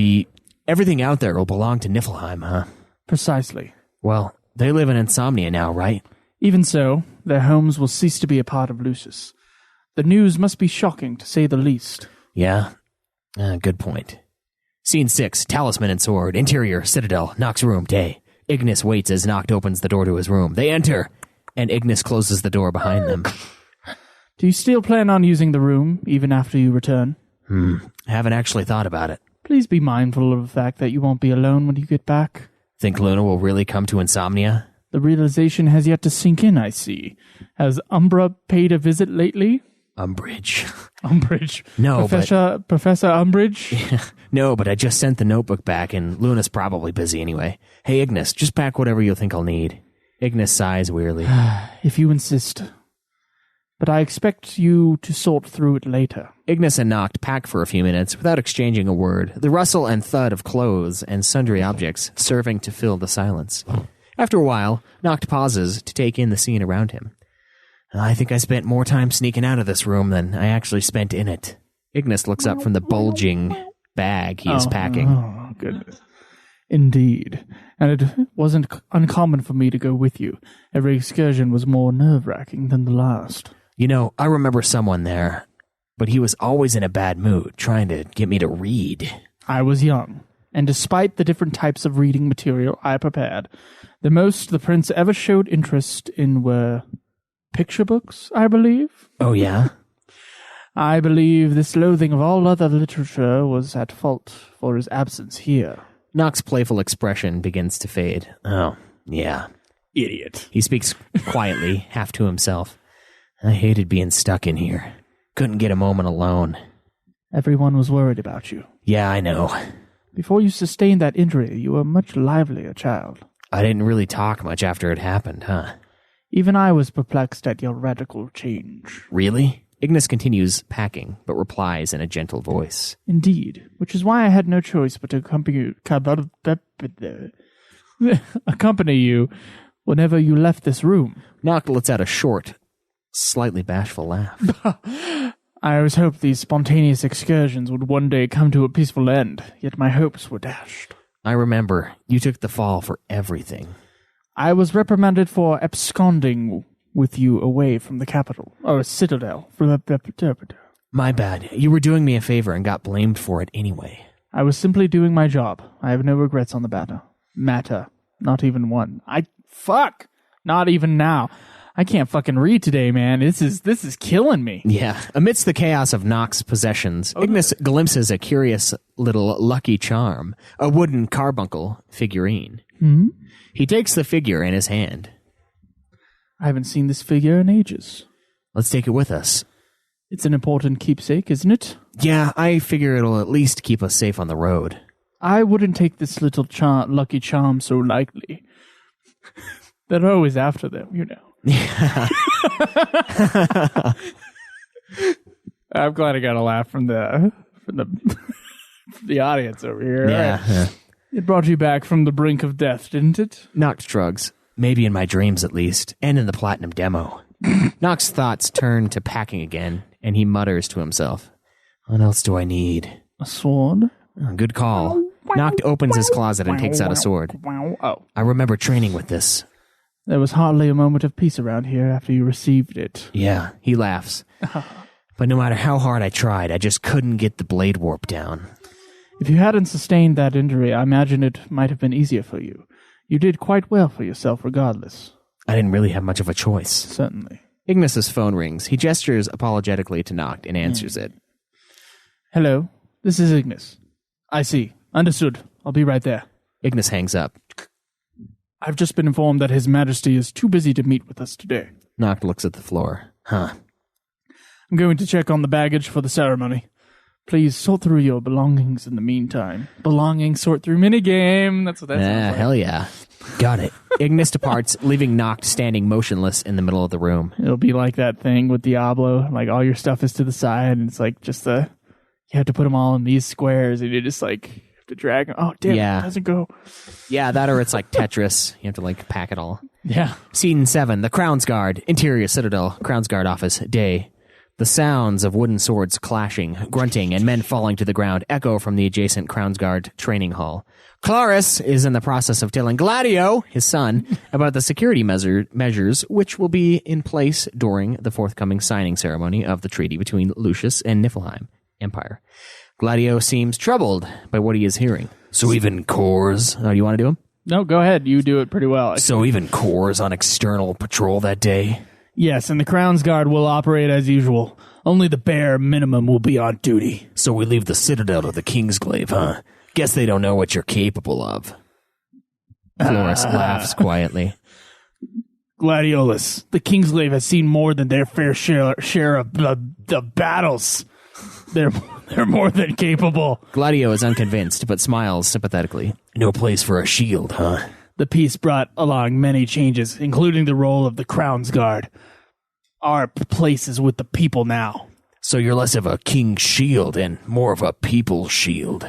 belong to Niflheim, huh? Precisely. Well, they live in Insomnia now, right? Even so, their homes will cease to be a part of Lucis. The news must be shocking, to say the least. Yeah? Good point. Scene 6, Talisman and Sword, interior, Citadel, Noct's room, day. Ignis waits as Noct opens the door to his room. They enter, and Ignis closes the door behind them. Do you still plan on using the room, even after you return? I haven't actually thought about it. Please be mindful of the fact that you won't be alone when you get back. Think Luna will really come to Insomnia? The realization has yet to sink in, I see. Has Umbra paid a visit lately? Umbridge. Umbridge. No, Professor Umbridge? No, but I just sent the notebook back, and Luna's probably busy anyway. Hey, Ignis, just pack whatever you think I'll need. Ignis sighs wearily. If you insist. But I expect you to sort through it later. Ignis and Noct pack for a few minutes without exchanging a word, the rustle and thud of clothes and sundry objects serving to fill the silence. After a while, Noct pauses to take in the scene around him. I think I spent more time sneaking out of this room than I actually spent in it. Ignis looks up from the bulging bag he is packing. Oh, goodness. Indeed. And it wasn't uncommon for me to go with you. Every excursion was more nerve-wracking than the last. You know, I remember someone there, but he was always in a bad mood, trying to get me to read. I was young, and despite the different types of reading material I prepared, the most the prince ever showed interest in were picture books, I believe. Oh, yeah? I believe this loathing of all other literature was at fault for his absence here. Noct's playful expression begins to fade. Oh, yeah. Idiot. He speaks quietly, half to himself. I hated being stuck in here. Couldn't get a moment alone. Everyone was worried about you. Yeah, I know. Before you sustained that injury, you were a much livelier child. I didn't really talk much after it happened, huh? Even I was perplexed at your radical change. Really? Ignis continues packing, but replies in a gentle voice. Indeed, which is why I had no choice but to accompany you whenever you left this room. Noct lets out a short, slightly bashful laugh. I always hoped these spontaneous excursions would one day come to a peaceful end, yet my hopes were dashed. I remember. You took the fall for everything. I was reprimanded for absconding with you away from the capital, or Citadel. My bad. You were doing me a favor and got blamed for it anyway. I was simply doing my job. I have no regrets on the matter. Not even one. Not even now. I can't fucking read today, man. This is killing me. Yeah. Amidst the chaos of Noct's possessions, Ignis glimpses a curious little lucky charm, a wooden carbuncle figurine. He takes the figure in his hand. I haven't seen this figure in ages. Let's take it with us. It's an important keepsake, isn't it? Yeah, I figure it'll at least keep us safe on the road. I wouldn't take this little lucky charm so lightly. They're always after them, you know. Yeah. I'm glad I got a laugh from the audience over here. Yeah. It brought you back from the brink of death, didn't it? Noct shrugs. Maybe in my dreams, at least, and in the Platinum demo. Noct's thoughts turn to packing again, and he mutters to himself, "What else do I need?" A sword? Good call. Noct opens his closet and takes out a sword. Oh. I remember training with this. There was hardly a moment of peace around here after you received it. Yeah, he laughs. But no matter how hard I tried, I just couldn't get the blade warp down. If you hadn't sustained that injury, I imagine it might have been easier for you. You did quite well for yourself regardless. I didn't really have much of a choice. Certainly. Ignis's phone rings. He gestures apologetically to Noct and answers it. Hello, this is Ignis. I see. Understood. I'll be right there. Ignis hangs up. I've just been informed that His Majesty is too busy to meet with us today. Noct looks at the floor. Huh. I'm going to check on the baggage for the ceremony. Please sort through your belongings in the meantime. Belongings sort through minigame. That's what that sounds like. Hell yeah. Got it. Ignis departs, leaving Noct standing motionless in the middle of the room. It'll be like that thing with Diablo. Like, all your stuff is to the side, and it's like just you have to put them all in these squares, and you just like have to drag. Oh, damn, Yeah. it doesn't go. Yeah, that or it's like Tetris. You have to like pack it all. Yeah. Scene 7, the Crown's Guard, interior Citadel, Crown's Guard office, day. The sounds of wooden swords clashing, grunting, and men falling to the ground echo from the adjacent Crown's Guard training hall. Claris is in the process of telling Gladio, his son, about the security measures which will be in place during the forthcoming signing ceremony of the treaty between Lucius and Niflheim Empire. Gladio seems troubled by what he is hearing. So even Cores... Oh, you want to do him? No, go ahead. You do it pretty well. So even Cores on external patrol that day? Yes, and the Crown's Guard will operate as usual. Only the bare minimum will be on duty. So we leave the Citadel to the Kingsglaive, huh? Guess they don't know what you're capable of. Floris laughs quietly. Gladiolus, the Kingsglaive has seen more than their fair share of the battles. They're more than capable. Gladio is unconvinced, but smiles sympathetically. No place for a shield, huh? The peace brought along many changes, including the role of the Crown's Guard. Our place is with the people now. So you're less of a king's shield and more of a people's shield.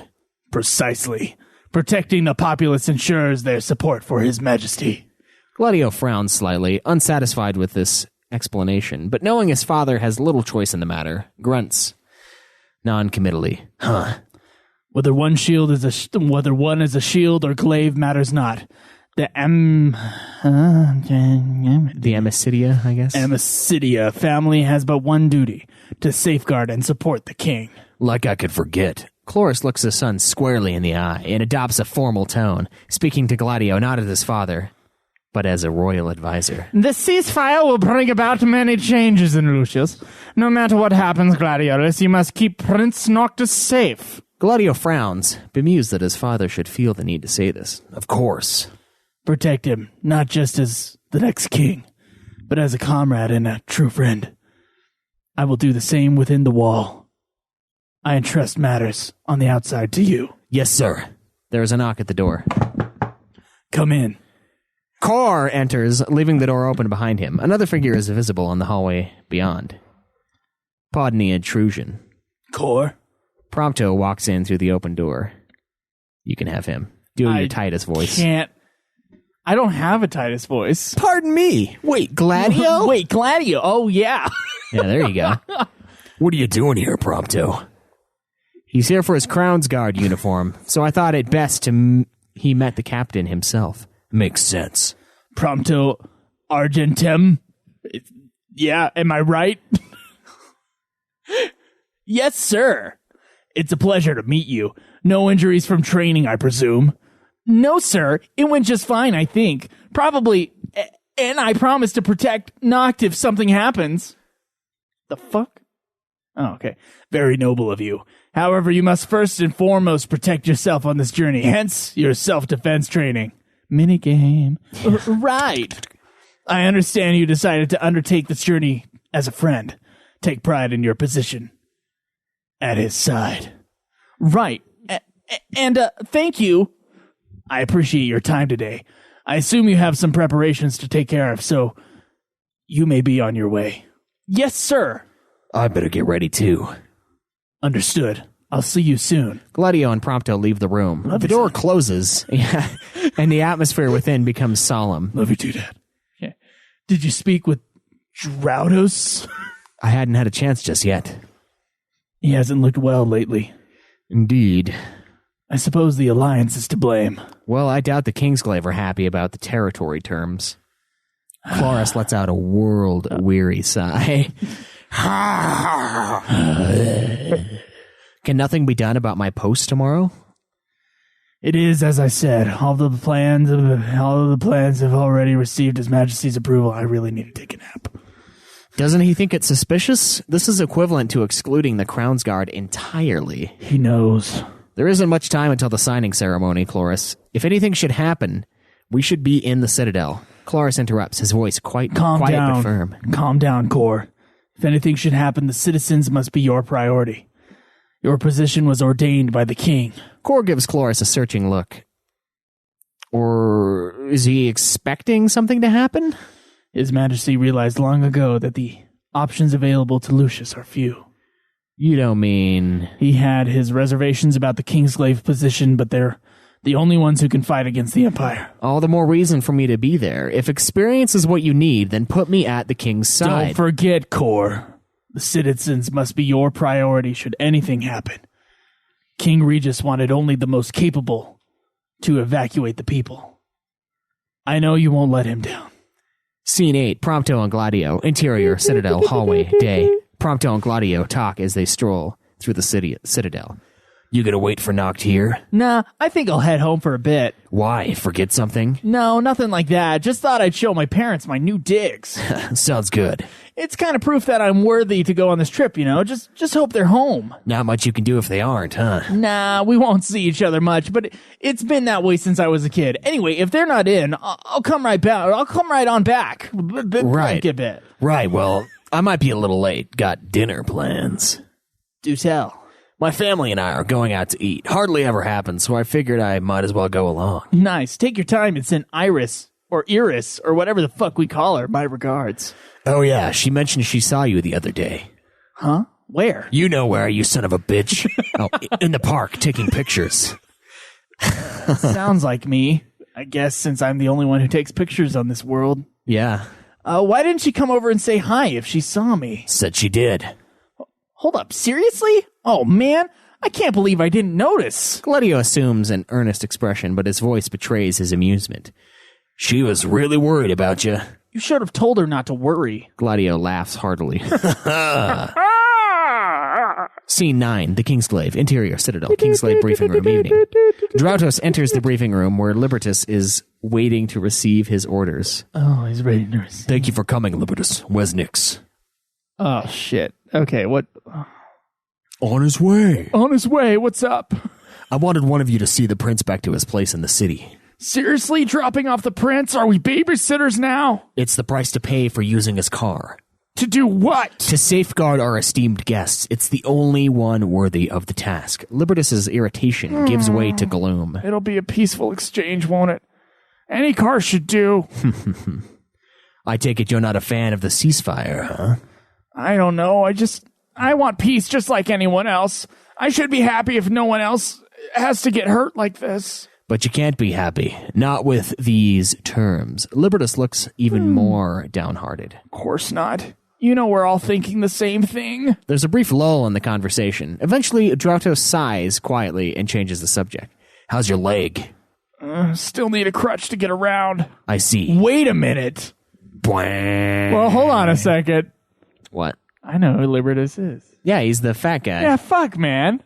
Precisely. Protecting the populace ensures their support for His Majesty. Gladio frowns slightly, unsatisfied with this explanation, but knowing his father has little choice in the matter, grunts non-committally. Huh. Whether one is a shield or glaive matters not. The Amicidia, I guess? Amicidia family has but one duty, to safeguard and support the king. Like I could forget. Cloris looks his son squarely in the eye and adopts a formal tone, speaking to Gladio not as his father, but as a royal advisor. The ceasefire will bring about many changes in Lucius. No matter what happens, Gladiolus, you must keep Prince Noctis safe. Gladio frowns, bemused that his father should feel the need to say this. Of course. Protect him, not just as the next king, but as a comrade and a true friend. I will do the same within the wall. I entrust matters on the outside to you. Yes, sir. There is a knock at the door. Come in. Cor enters, leaving the door open behind him. Another figure is visible in the hallway beyond. Pardon the intrusion. Cor? Prompto walks in through the open door. You can have him. Do your Titus voice. I don't have a Titus voice. Pardon me. Wait, Gladio? Wait, Gladio. Oh, yeah. Yeah, there you go. What are you doing here, Prompto? He's here for his Crown's Guard uniform, so I thought it best he met the captain himself. Makes sense. Prompto Argentem? Yeah, am I right? Yes, sir. It's a pleasure to meet you. No injuries from training, I presume. No, sir. It went just fine, I think. Probably. And I promise to protect Noct if something happens. The fuck? Oh, okay. Very noble of you. However, you must first and foremost protect yourself on this journey. Hence, your self-defense training. Minigame. Right. I understand you decided to undertake this journey as a friend. Take pride in your position at his side. Right. And thank you. I appreciate your time today. I assume you have some preparations to take care of, so you may be on your way. Yes, sir. I better get ready, too. Understood. I'll see you soon. Gladio and Prompto leave the room. The door closes, and the atmosphere within becomes solemn. Love you too, Dad. Okay. Did you speak with Draudos? I hadn't had a chance just yet. He hasn't looked well lately. Indeed. I suppose the Alliance is to blame. Well, I doubt the Kingsglaive are happy about the territory terms. Cloris lets out a world-weary sigh. Can nothing be done about my post tomorrow? It is, as I said, all of the plans have already received His Majesty's approval. I really need to take a nap. Doesn't he think it's suspicious? This is equivalent to excluding the Crown's Guard entirely. He knows. There isn't much time until the signing ceremony, Chloris. If anything should happen, we should be in the Citadel. Chloris interrupts, his voice quiet but firm. Calm down, Cor. If anything should happen, the citizens must be your priority. Your position was ordained by the king. Cor gives Chloris a searching look. Or is he expecting something to happen? His Majesty realized long ago that the options available to Lucius are few. You don't mean... He had his reservations about the Kingsglaive position, but they're the only ones who can fight against the Empire. All the more reason for me to be there. If experience is what you need, then put me at the king's side. Don't forget, Cor. The citizens must be your priority should anything happen. King Regis wanted only the most capable to evacuate the people. I know you won't let him down. Scene 8, Prompto and Gladio. Interior, Citadel, hallway, day. Prompto and Gladio talk as they stroll through the Citadel. You gonna wait for Noct here? Nah, I think I'll head home for a bit. Why? Forget something? No, nothing like that. Just thought I'd show my parents my new digs. Sounds good. It's kind of proof that I'm worthy to go on this trip, you know? Just hope they're home. Not much you can do if they aren't, huh? Nah, we won't see each other much, but it's been that way since I was a kid. Anyway, if they're not in, I'll come right back. I'll come right on back. Right. A bit. Right, well, I might be a little late. Got dinner plans. Do tell. My family and I are going out to eat. Hardly ever happens, so I figured I might as well go along. Nice. Take your time and send Iris, or whatever the fuck we call her, my regards. Oh yeah, she mentioned she saw you the other day. Huh? Where? You know where, you son of a bitch. Oh, in the park, taking pictures. Sounds like me. I guess since I'm the only one who takes pictures on this world. Yeah. Why didn't she come over and say hi if she saw me? Said she did. Hold up, seriously? Oh, man, I can't believe I didn't notice. Gladio assumes an earnest expression, but his voice betrays his amusement. She was really worried about you. You should have told her not to worry. Gladio laughs heartily. Scene 9, the Kingsglaive, interior, Citadel, Kingsglaive briefing room, evening. Drautos enters the briefing room where Liberties is waiting to receive his orders. Oh, he's ready to receive. Thank you for coming, Liberties. Where's Nix? Oh, shit. Okay, what... On his way. On his way, what's up? I wanted one of you to see the prince back to his place in the city. Seriously? Dropping off the prince? Are we babysitters now? It's the price to pay for using his car. To do what? To safeguard our esteemed guests. It's the only one worthy of the task. Liberties' irritation gives way to gloom. It'll be a peaceful exchange, won't it? Any car should do. I take it you're not a fan of the ceasefire, huh? I don't know. I want peace just like anyone else. I should be happy if no one else has to get hurt like this. But you can't be happy. Not with these terms. Liberties looks even more downhearted. Of course not. You know we're all thinking the same thing. There's a brief lull in the conversation. Eventually, Drautos sighs quietly and changes the subject. How's your leg? Still need a crutch to get around. I see. Wait a minute. Well, hold on a second. What? I know who Liberties is. Yeah, he's the fat guy. Yeah, fuck, man.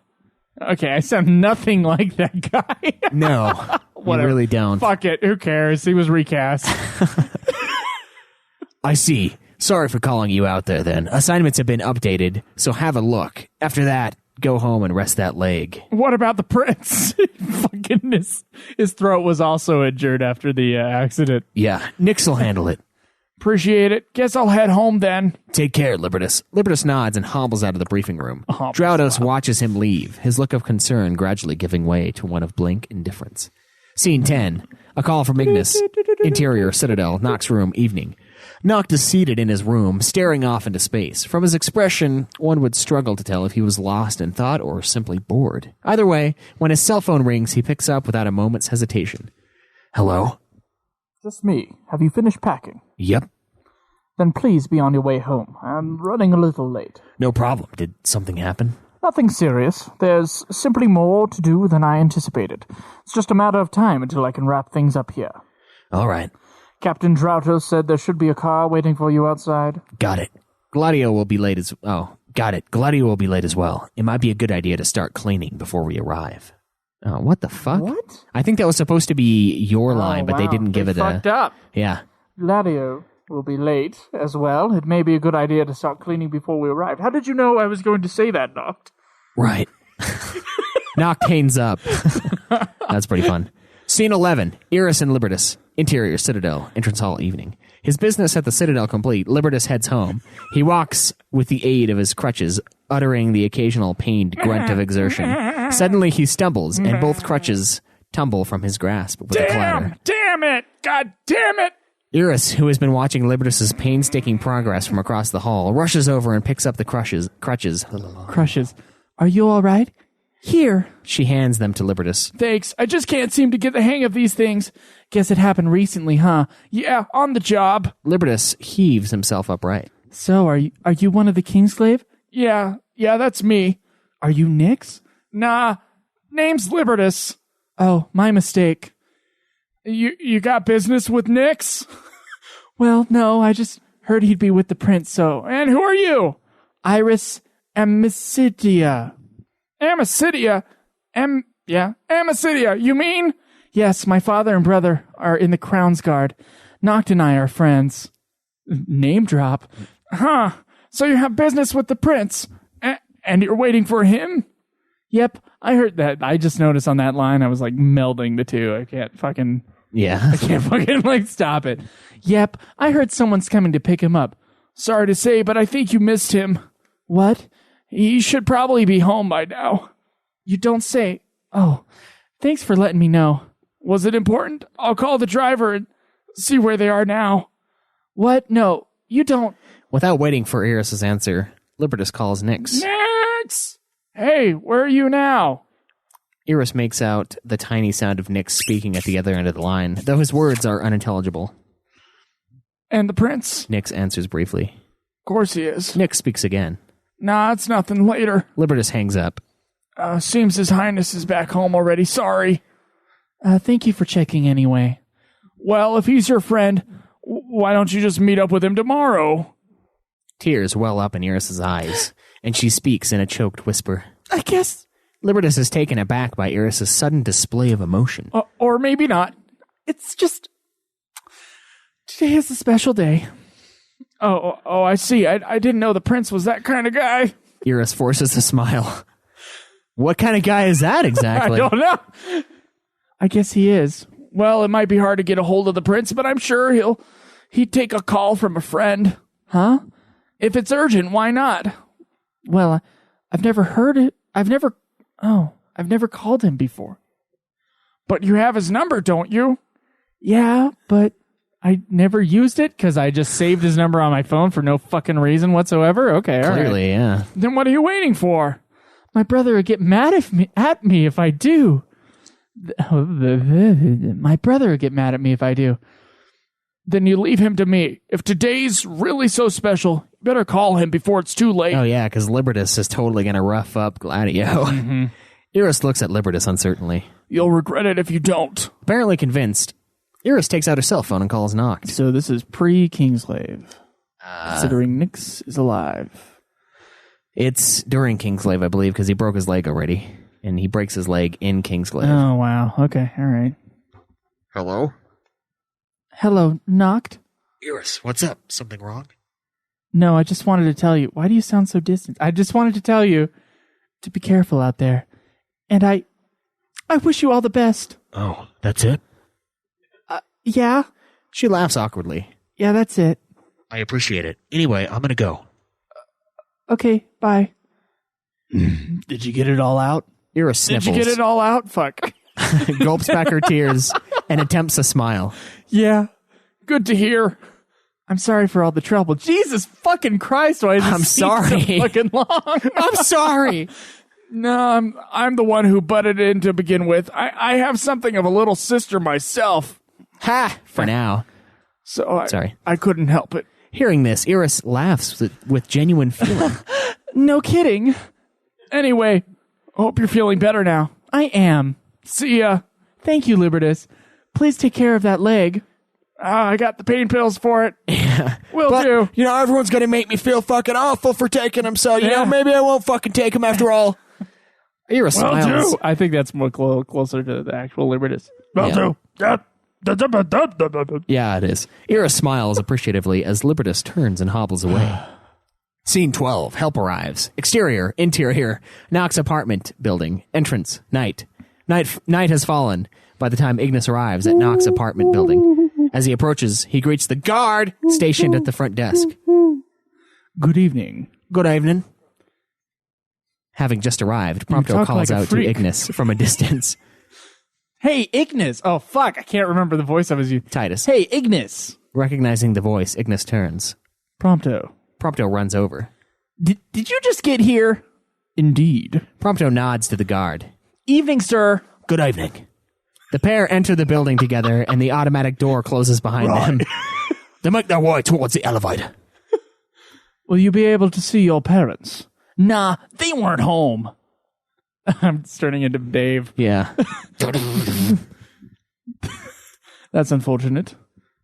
Okay, I sound nothing like that guy. No, you really don't. Fuck it, who cares? He was recast. I see. Sorry for calling you out there then. Assignments have been updated, so have a look. After that, go home and rest that leg. What about the prince? Fucking his throat was also injured after the accident. Yeah, Nix will handle it. Appreciate it. Guess I'll head home then. Take care, Liberties. Liberties nods and hobbles out of the briefing room. Drautos watches him leave, his look of concern gradually giving way to one of blank indifference. Scene 10. A call from Ignis. Interior, Citadel, Noct's room, evening. Noct is seated in his room, staring off into space. From his expression, one would struggle to tell if he was lost in thought or simply bored. Either way, when his cell phone rings, he picks up without a moment's hesitation. Hello? Just me. Have you finished packing? Yep. Then please be on your way home. I'm running a little late. No problem. Did something happen? Nothing serious. There's simply more to do than I anticipated. It's just a matter of time until I can wrap things up here. All right. Captain Drautos said there should be a car waiting for you outside. Got it. Gladio will be late as... Oh, got it. Gladio will be late as well. It might be a good idea to start cleaning before we arrive. Oh, what the fuck? What? I think that was supposed to be your line, but they didn't give it fucked up. Yeah. Gladio. We'll be late as well. It may be a good idea to start cleaning before we arrive. How did you know I was going to say that, Noct? Right. Noct hangs up. That's pretty fun. Scene 11. Eros and Liberties. Interior, Citadel. Entrance hall, evening. His business at the Citadel complete, Liberties heads home. He walks with the aid of his crutches, uttering the occasional pained grunt of exertion. Suddenly he stumbles, and both crutches tumble from his grasp with a clatter. Damn it! God damn it! Eros, who has been watching Liberties' painstaking progress from across the hall, rushes over and picks up the crutches. Crushes. Are you all right? Here. She hands them to Liberties. Thanks. I just can't seem to get the hang of these things. Guess it happened recently, huh? Yeah, on the job. Liberties heaves himself upright. So, are you one of the Kingsglaive? Yeah, that's me. Are you Nyx? Nah, name's Liberties. Oh, my mistake. You got business with Nyx? Well, no, I just heard he'd be with the prince, so... And who are you? Iris Amicidia. Amicidia? Amicidia, you mean? Yes, my father and brother are in the Crown's Guard. Noct and I are friends. Name drop. Huh, so you have business with the prince, and you're waiting for him? Yep, I heard that. I just noticed on that line, I was like melding the two. I can't fucking stop it. Yep, I heard someone's coming to pick him up. Sorry to say, but I think you missed him. What? He should probably be home by now. You don't say. Oh, thanks for letting me know. Was it important? I'll call the driver and see where they are now. What? No, you don't. Without waiting for Eros' answer, Liberties calls Nyx. Nyx! Hey, where are you now? Eros makes out the tiny sound of Nyx speaking at the other end of the line, though his words are unintelligible. And the prince? Nyx answers briefly. Of course he is. Nyx speaks again. Nah, it's nothing. Later. Liberties hangs up. Seems His Highness is back home already. Sorry. Thank you for checking anyway. Well, if he's your friend, why don't you just meet up with him tomorrow? Tears well up in Eros' eyes, and she speaks in a choked whisper. I guess... Liberties is taken aback by Eros' sudden display of emotion. Or maybe not. It's just... Today is a special day. Oh, I see. I didn't know the prince was that kind of guy. Eros forces a smile. What kind of guy is that exactly? I don't know. I guess he is. Well, it might be hard to get a hold of the prince, but I'm sure he'd take a call from a friend. Huh? If it's urgent, why not? Well, I've never heard it. I've never called him before. But you have his number, don't you? Yeah, but I never used it because I just saved his number on my phone for no fucking reason whatsoever. Okay, all right. Clearly, yeah. Then what are you waiting for? My brother would get mad at me if I do. My brother would get mad at me if I do. Then you leave him to me. If today's really so special, you better call him before it's too late. Oh, yeah, because Liberties is totally going to rough up Gladio. Mm-hmm. Eros looks at Liberties uncertainly. You'll regret it if you don't. Apparently convinced, Eros takes out her cell phone and calls Noct. So this is pre-Kingsglaive, considering Nyx is alive. It's during Kingsglaive, I believe, because he broke his leg already. And he breaks his leg in Kingsglaive. Oh, wow. Okay, all right. Hello? Hello, Noct? Eros, what's up? Something wrong? No, I just wanted to tell you. Why do you sound so distant? I just wanted to tell you to be careful out there. And I wish you all the best. Oh, that's it? Yeah? She laughs awkwardly. Yeah, that's it. I appreciate it. Anyway, I'm gonna go. Okay, bye. Did you get it all out? Eros sniffles. Did you get it all out? Fuck. Gulps back her tears and attempts a smile. Yeah, good to hear. I'm sorry for all the trouble. Jesus fucking Christ, why is this sorry. so fucking long? I'm sorry. No, I'm the one who butted in to begin with. I have something of a little sister myself. Ha! For now. So Sorry. I couldn't help it. Hearing this, Eros laughs with genuine feeling. No kidding. Anyway, hope you're feeling better now. I am. See ya. Thank you, Liberties. Please take care of that leg. I got the pain pills for it. Yeah. Will do. You know, everyone's going to make me feel fucking awful for taking them, so, you know, maybe I won't fucking take them after all. Eros smiles. I think that's more closer to the actual Liberties. Will do. Yeah. Yeah, it is. Eros smiles appreciatively as Liberties turns and hobbles away. Scene 12. Help arrives. Exterior, interior, Knox apartment building. Entrance, night. Night has fallen by the time Ignis arrives at Knox apartment building. As he approaches, he greets the guard stationed at the front desk. Good evening. Good evening. Having just arrived, Prompto calls out to Ignis from a distance. Hey, Ignis. Oh, fuck. I can't remember the voice I was using. Titus. Hey, Ignis. Recognizing the voice, Ignis turns. Prompto. Prompto runs over. Did you just get here? Indeed. Prompto nods to the guard. Evening, sir. Good evening. The pair enter the building together, and the automatic door closes behind them. They make their way towards the elevator. Will you be able to see your parents? Nah, they weren't home. I'm turning into Dave. Yeah. That's unfortunate.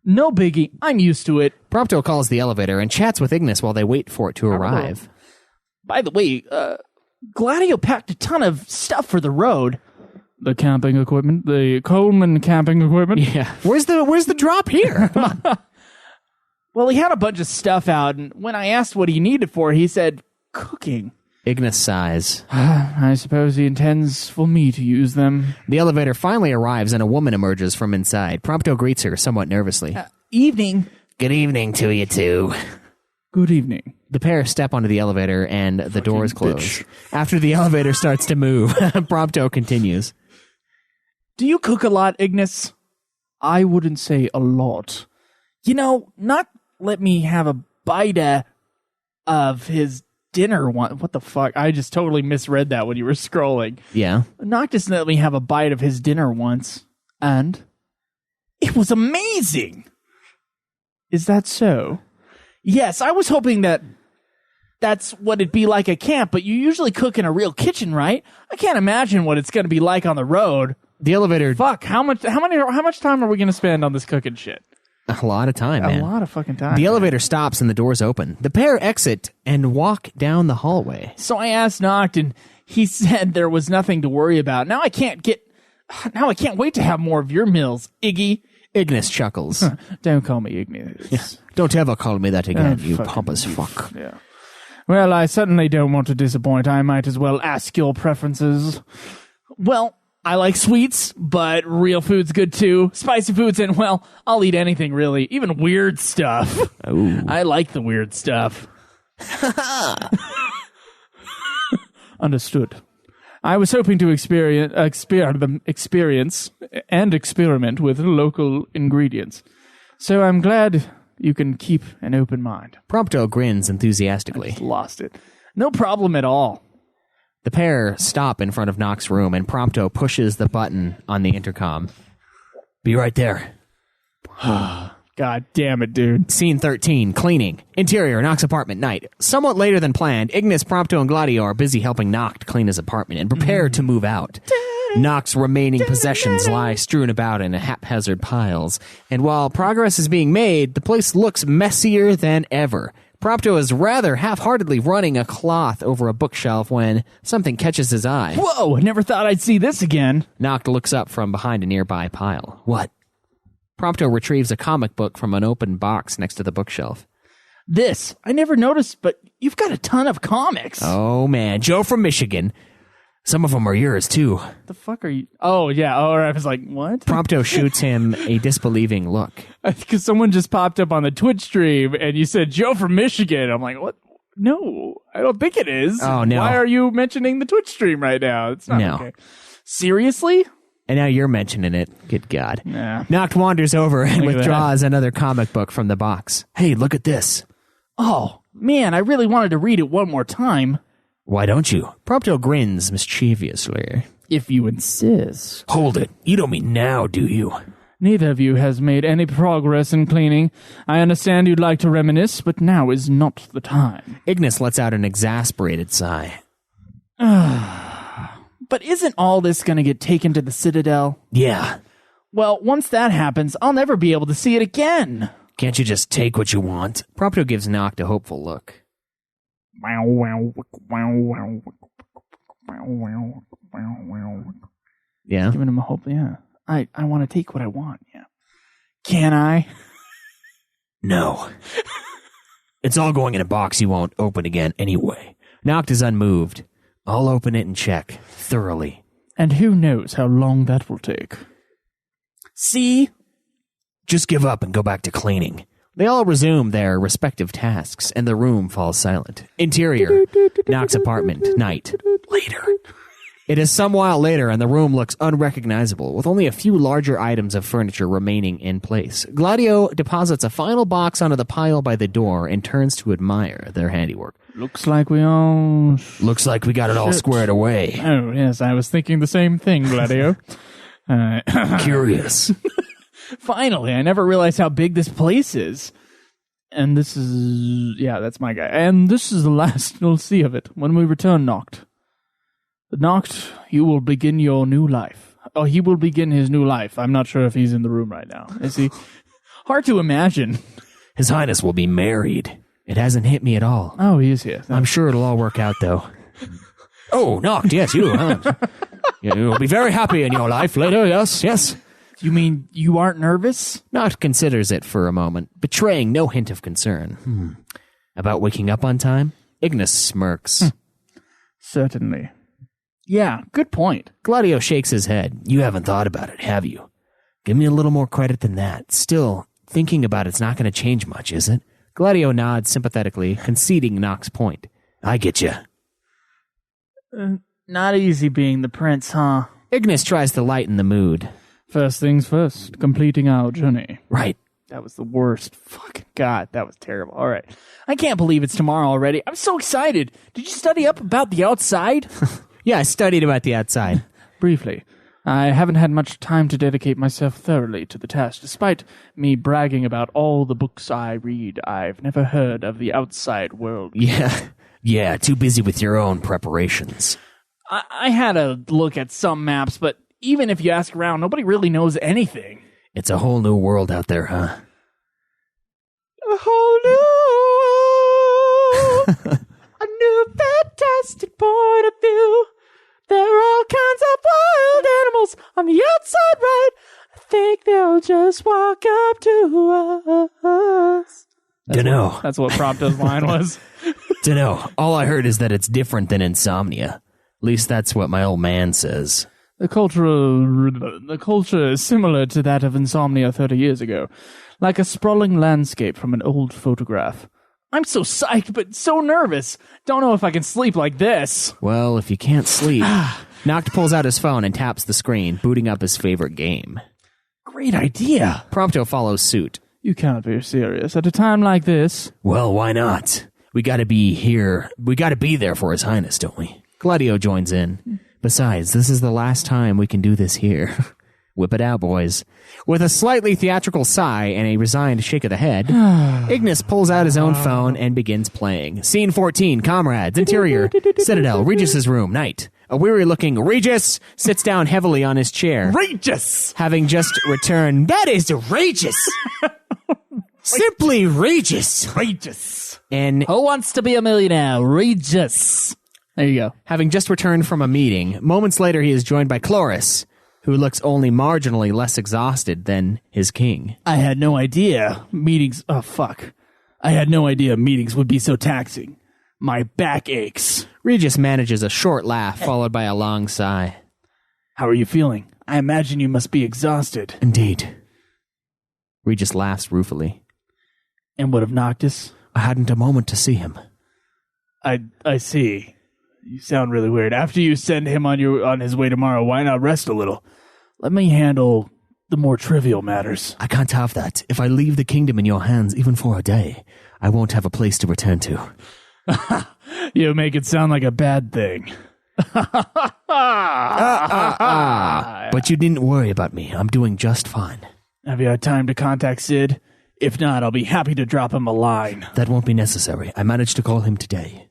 No biggie. I'm used to it. Prompto calls the elevator and chats with Ignis while they wait for it to arrive. By the way, Gladio packed a ton of stuff for the road. The camping equipment, the Coleman camping equipment. Yeah. Where's the drop here? Come on. Well, he had a bunch of stuff out, and when I asked what he needed for, he said, cooking. Ignis sighs. I suppose he intends for me to use them. The elevator finally arrives and a woman emerges from inside. Prompto greets her somewhat nervously. Evening. Good evening to you two. Good evening. The pair step onto the elevator and the doors close. After the elevator starts to move, Prompto continues. Do you cook a lot, Ignis? I wouldn't say a lot. You know, not let me have a bite of his dinner one. What the fuck? I just totally misread that when you were scrolling. Yeah. Noctis let me have a bite of his dinner once, and it was amazing. Is that so? Yes, I was hoping that's what it'd be like at camp, but you usually cook in a real kitchen, right? I can't imagine what it's going to be like on the road. The elevator... Fuck, how much time are we going to spend on this cooking shit? A lot of time, man. A lot of fucking time. The elevator stops and the doors open. The pair exit and walk down the hallway. So I asked Noct, and he said there was nothing to worry about. Now I can't wait to have more of your meals, Iggy. Ignis chuckles. Don't call me Ignis. Yeah. Don't ever call me that again, you pompous fuck. Yeah. Well, I certainly don't want to disappoint. I might as well ask your preferences. Well, I like sweets, but real food's good too. Spicy foods, and well, I'll eat anything really, even weird stuff. Ooh. I like the weird stuff. Understood. I was hoping to experience and experiment with local ingredients. So I'm glad you can keep an open mind. Prompto grins enthusiastically. I just lost it. No problem at all. The pair stop in front of Noc's room, and Prompto pushes the button on the intercom. Be right there. God damn it, dude. Scene 13, cleaning. Interior, Noc's apartment, night. Somewhat later than planned, Ignis, Prompto, and Gladio are busy helping Noct clean his apartment and prepare to move out. Noc's remaining possessions lie strewn about in haphazard piles, and while progress is being made, the place looks messier than ever. Prompto is rather half-heartedly running a cloth over a bookshelf when something catches his eye. Whoa, never thought I'd see this again. Noct looks up from behind a nearby pile. What? Prompto retrieves a comic book from an open box next to the bookshelf. This, I never noticed, but you've got a ton of comics. Oh, man. Joe from Michigan. Some of them are yours, too. What the fuck are you? Oh, yeah. Oh, I was like, what? Prompto shoots him a disbelieving look. Because someone just popped up on the Twitch stream and you said, Joe from Michigan. I'm like, what? No, I don't think it is. Oh, no. Why are you mentioning the Twitch stream right now? It's not okay. Seriously? And now you're mentioning it. Good God. Nah. Noct wanders over and withdraws another comic book from the box. Hey, look at this. Oh, man, I really wanted to read it one more time. Why don't you? Prompto grins mischievously. If you insist. Hold it. You don't mean now, do you? Neither of you has made any progress in cleaning. I understand you'd like to reminisce, but now is not the time. Ignis lets out an exasperated sigh. But isn't all this going to get taken to the Citadel? Yeah. Well, once that happens, I'll never be able to see it again. Can't you just take what you want? Prompto gives Noct a hopeful look. Yeah? Giving him a hope, yeah. I want to take what I want, yeah. Can I? No. It's all going in a box you won't open again anyway. Noctis is unmoved. I'll open it and check thoroughly. And who knows how long that will take. See? Just give up and go back to cleaning. They all resume their respective tasks, and the room falls silent. Interior, Noc's apartment, night. Later. It is some while later, and the room looks unrecognizable, with only a few larger items of furniture remaining in place. Gladio deposits a final box onto the pile by the door and turns to admire their handiwork. Looks like we all... Looks like we got it all squared away. Oh, yes, I was thinking the same thing, Gladio. Curious. Finally, I never realized how big this place is. And this is... Yeah, that's my guy. And this is the last you'll see of it when we return, Noct. Noct, you will begin your new life. Oh, he will begin his new life. I'm not sure if he's in the room right now. Is he? Hard to imagine. His Highness will be married. It hasn't hit me at all. Oh, he is here. I'm sure it'll all work out, though. Oh, Noct, yes, you. You'll be very happy in your life later, yes. You mean you aren't nervous? Noct considers it for a moment, betraying no hint of concern. About waking up on time? Ignis smirks. Certainly. Yeah, good point. Gladio shakes his head. You haven't thought about it, have you? Give me a little more credit than that. Still, thinking about it's not going to change much, is it? Gladio nods sympathetically, conceding Noc's point. I get you. Not easy being the prince, huh? Ignis tries to lighten the mood. First things first, completing our journey. Right. That was the worst. Fucking God, that was terrible. All right. I can't believe it's tomorrow already. I'm so excited. Did you study up about the outside? Yeah, I studied about the outside. Briefly. I haven't had much time to dedicate myself thoroughly to the task. Despite me bragging about all the books I read, I've never heard of the outside world. Yeah, too busy with your own preparations. I had a look at some maps, but even if you ask around, nobody really knows anything. It's a whole new world out there, huh? A whole new a new fantastic point of view. There are all kinds of wild animals on the outside, right? I think they'll just walk up to us. Dunno. That's what Prompto's line was. Dunno. All I heard is that it's different than Insomnia. At least that's what my old man says. The culture is similar to that of Insomnia 30 years ago, like a sprawling landscape from an old photograph. I'm so psyched, but so nervous. Don't know if I can sleep like this. Well, if you can't sleep... Noct pulls out his phone and taps the screen, booting up his favorite game. Great idea. Prompto follows suit. You can't be serious at a time like this. Well, why not? We gotta be here. We gotta be there for His Highness, don't we? Gladio joins in. Besides, this is the last time we can do this here. Whip it out, boys. With a slightly theatrical sigh and a resigned shake of the head, Ignis pulls out his own phone and begins playing. Scene 14, comrades, interior, Citadel, Regis's room, night. A weary-looking Regis sits down heavily on his chair. Regis! Having just returned. That is Regis! Simply Regis! Regis! And who wants to be a millionaire? Regis! There you go. Having just returned from a meeting, moments later he is joined by Chloris, who looks only marginally less exhausted than his king. I had no idea meetings... Oh, fuck. I had no idea meetings would be so taxing. My back aches. Regis manages a short laugh, followed by a long sigh. How are you feeling? I imagine you must be exhausted. Indeed. Regis laughs ruefully. And what of Noctis? I hadn't a moment to see him. I see. You sound really weird. After you send him on his way tomorrow, why not rest a little? Let me handle the more trivial matters. I can't have that. If I leave the kingdom in your hands, even for a day, I won't have a place to return to. You make it sound like a bad thing. But you didn't worry about me. I'm doing just fine. Have you had time to contact Sid? If not, I'll be happy to drop him a line. That won't be necessary. I managed to call him today.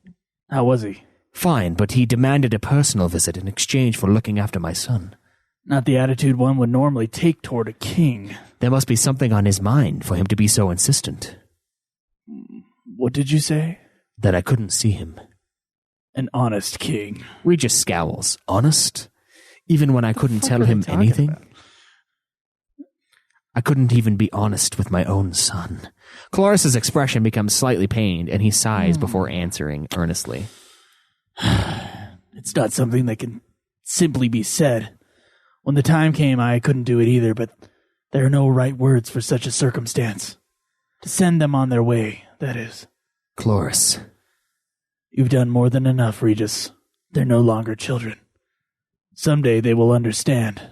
How was he? Fine, but he demanded a personal visit in exchange for looking after my son. Not the attitude one would normally take toward a king. There must be something on his mind for him to be so insistent. What did you say? That I couldn't see him. An honest king. Regis scowls. Honest? Even when I couldn't tell him anything? I couldn't even be honest with my own son. Cloris's expression becomes slightly pained, and he sighs before answering earnestly. It's not something that can simply be said. When the time came, I couldn't do it either, but there are no right words for such a circumstance. To send them on their way, that is. Cloris. You've done more than enough, Regis. They're no longer children. Someday they will understand.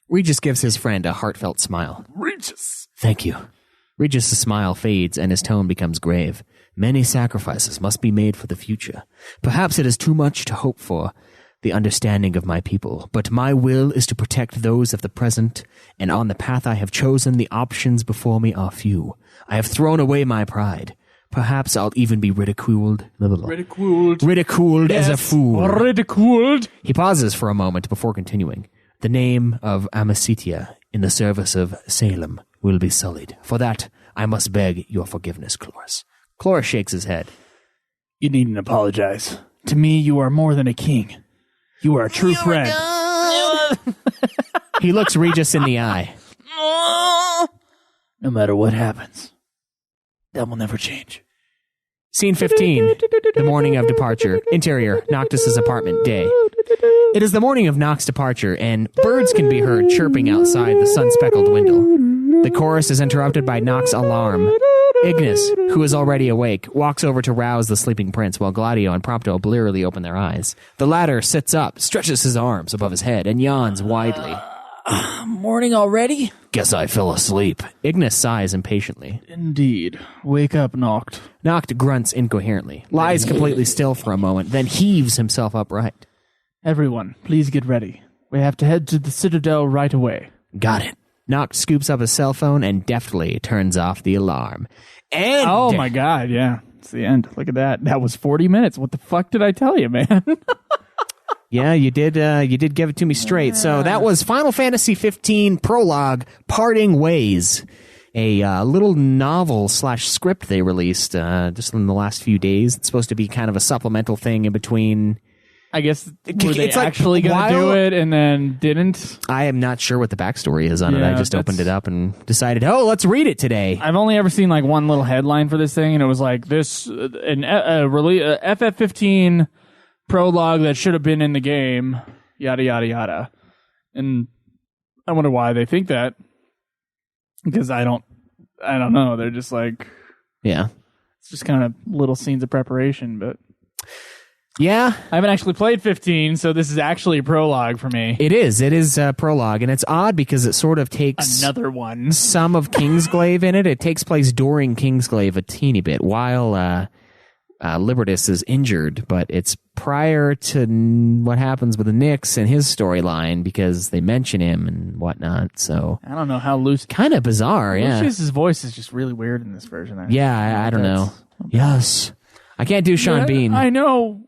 Regis gives his friend a heartfelt smile. Regis! Thank you. Regis' smile fades and his tone becomes grave. Many sacrifices must be made for the future. Perhaps it is too much to hope for the understanding of my people, but my will is to protect those of the present, and on the path I have chosen, the options before me are few. I have thrown away my pride. Perhaps I'll even be ridiculed. Ridiculed as a fool. Ridiculed. He pauses for a moment before continuing. The name of Amicitia in the service of Salem will be sullied. For that, I must beg your forgiveness, Cloris. Cloris shakes his head. You needn't apologize. To me, you are more than a king. You are a true friend. He looks Regis in the eye. No matter what happens, that will never change. Scene 15, the morning of departure. Interior, Noctis' apartment, day. It is the morning of Noc's departure, and birds can be heard chirping outside the sun-speckled window. The chorus is interrupted by Noc's alarm. Ignis, who is already awake, walks over to rouse the sleeping prince while Gladio and Prompto blearily open their eyes. The latter sits up, stretches his arms above his head, and yawns widely. Morning already? Guess I fell asleep. Ignis sighs impatiently. Indeed. Wake up, Noct. Noct grunts incoherently, lies completely still for a moment, then heaves himself upright. Everyone, please get ready. We have to head to the Citadel right away. Got it. Noct scoops up his cell phone and deftly turns off the alarm. And oh my god, yeah. It's the end. Look at that. That was 40 minutes. What the fuck did I tell you, man? Yeah, you did give it to me straight. So that was Final Fantasy 15 Prologue, Parting Ways. A little novel / script they released just in the last few days. It's supposed to be kind of a supplemental thing in between. I guess were they actually going to do it and then didn't? I am not sure what the backstory is on it. I just opened it up and decided, let's read it today. I've only ever seen like one little headline for this thing, and it was like this an FF15 prologue that should have been in the game, yada yada yada. And I wonder why they think that, because I don't know. They're just like, yeah, it's just kind of little scenes of preparation, but. Yeah. I haven't actually played 15, so this is actually a prologue for me. It is a prologue, and it's odd because it sort of takes another one. Some of Kingsglaive in it. It takes place during Kingsglaive a teeny bit, while Liberties is injured, but it's prior to what happens with Nyx and his storyline, because they mention him and whatnot, so... I don't know how Lucius... Kind of bizarre, yeah. Lucius's voice is just really weird in this version. I don't know. Yes. I can't do Sean Bean. I know.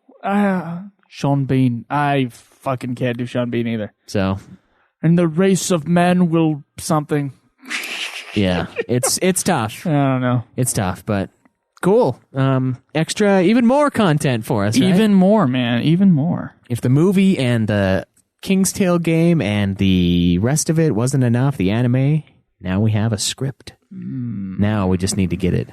Sean Bean. I fucking can't do Sean Bean either. So, and the race of men will something. Yeah, it's tough. I don't know. It's tough, but cool. Extra, even more content for us. Right? Even more, man. Even more. If the movie and the King's Tale game and the rest of it wasn't enough, the anime, now we have a script. Now we just need to get it.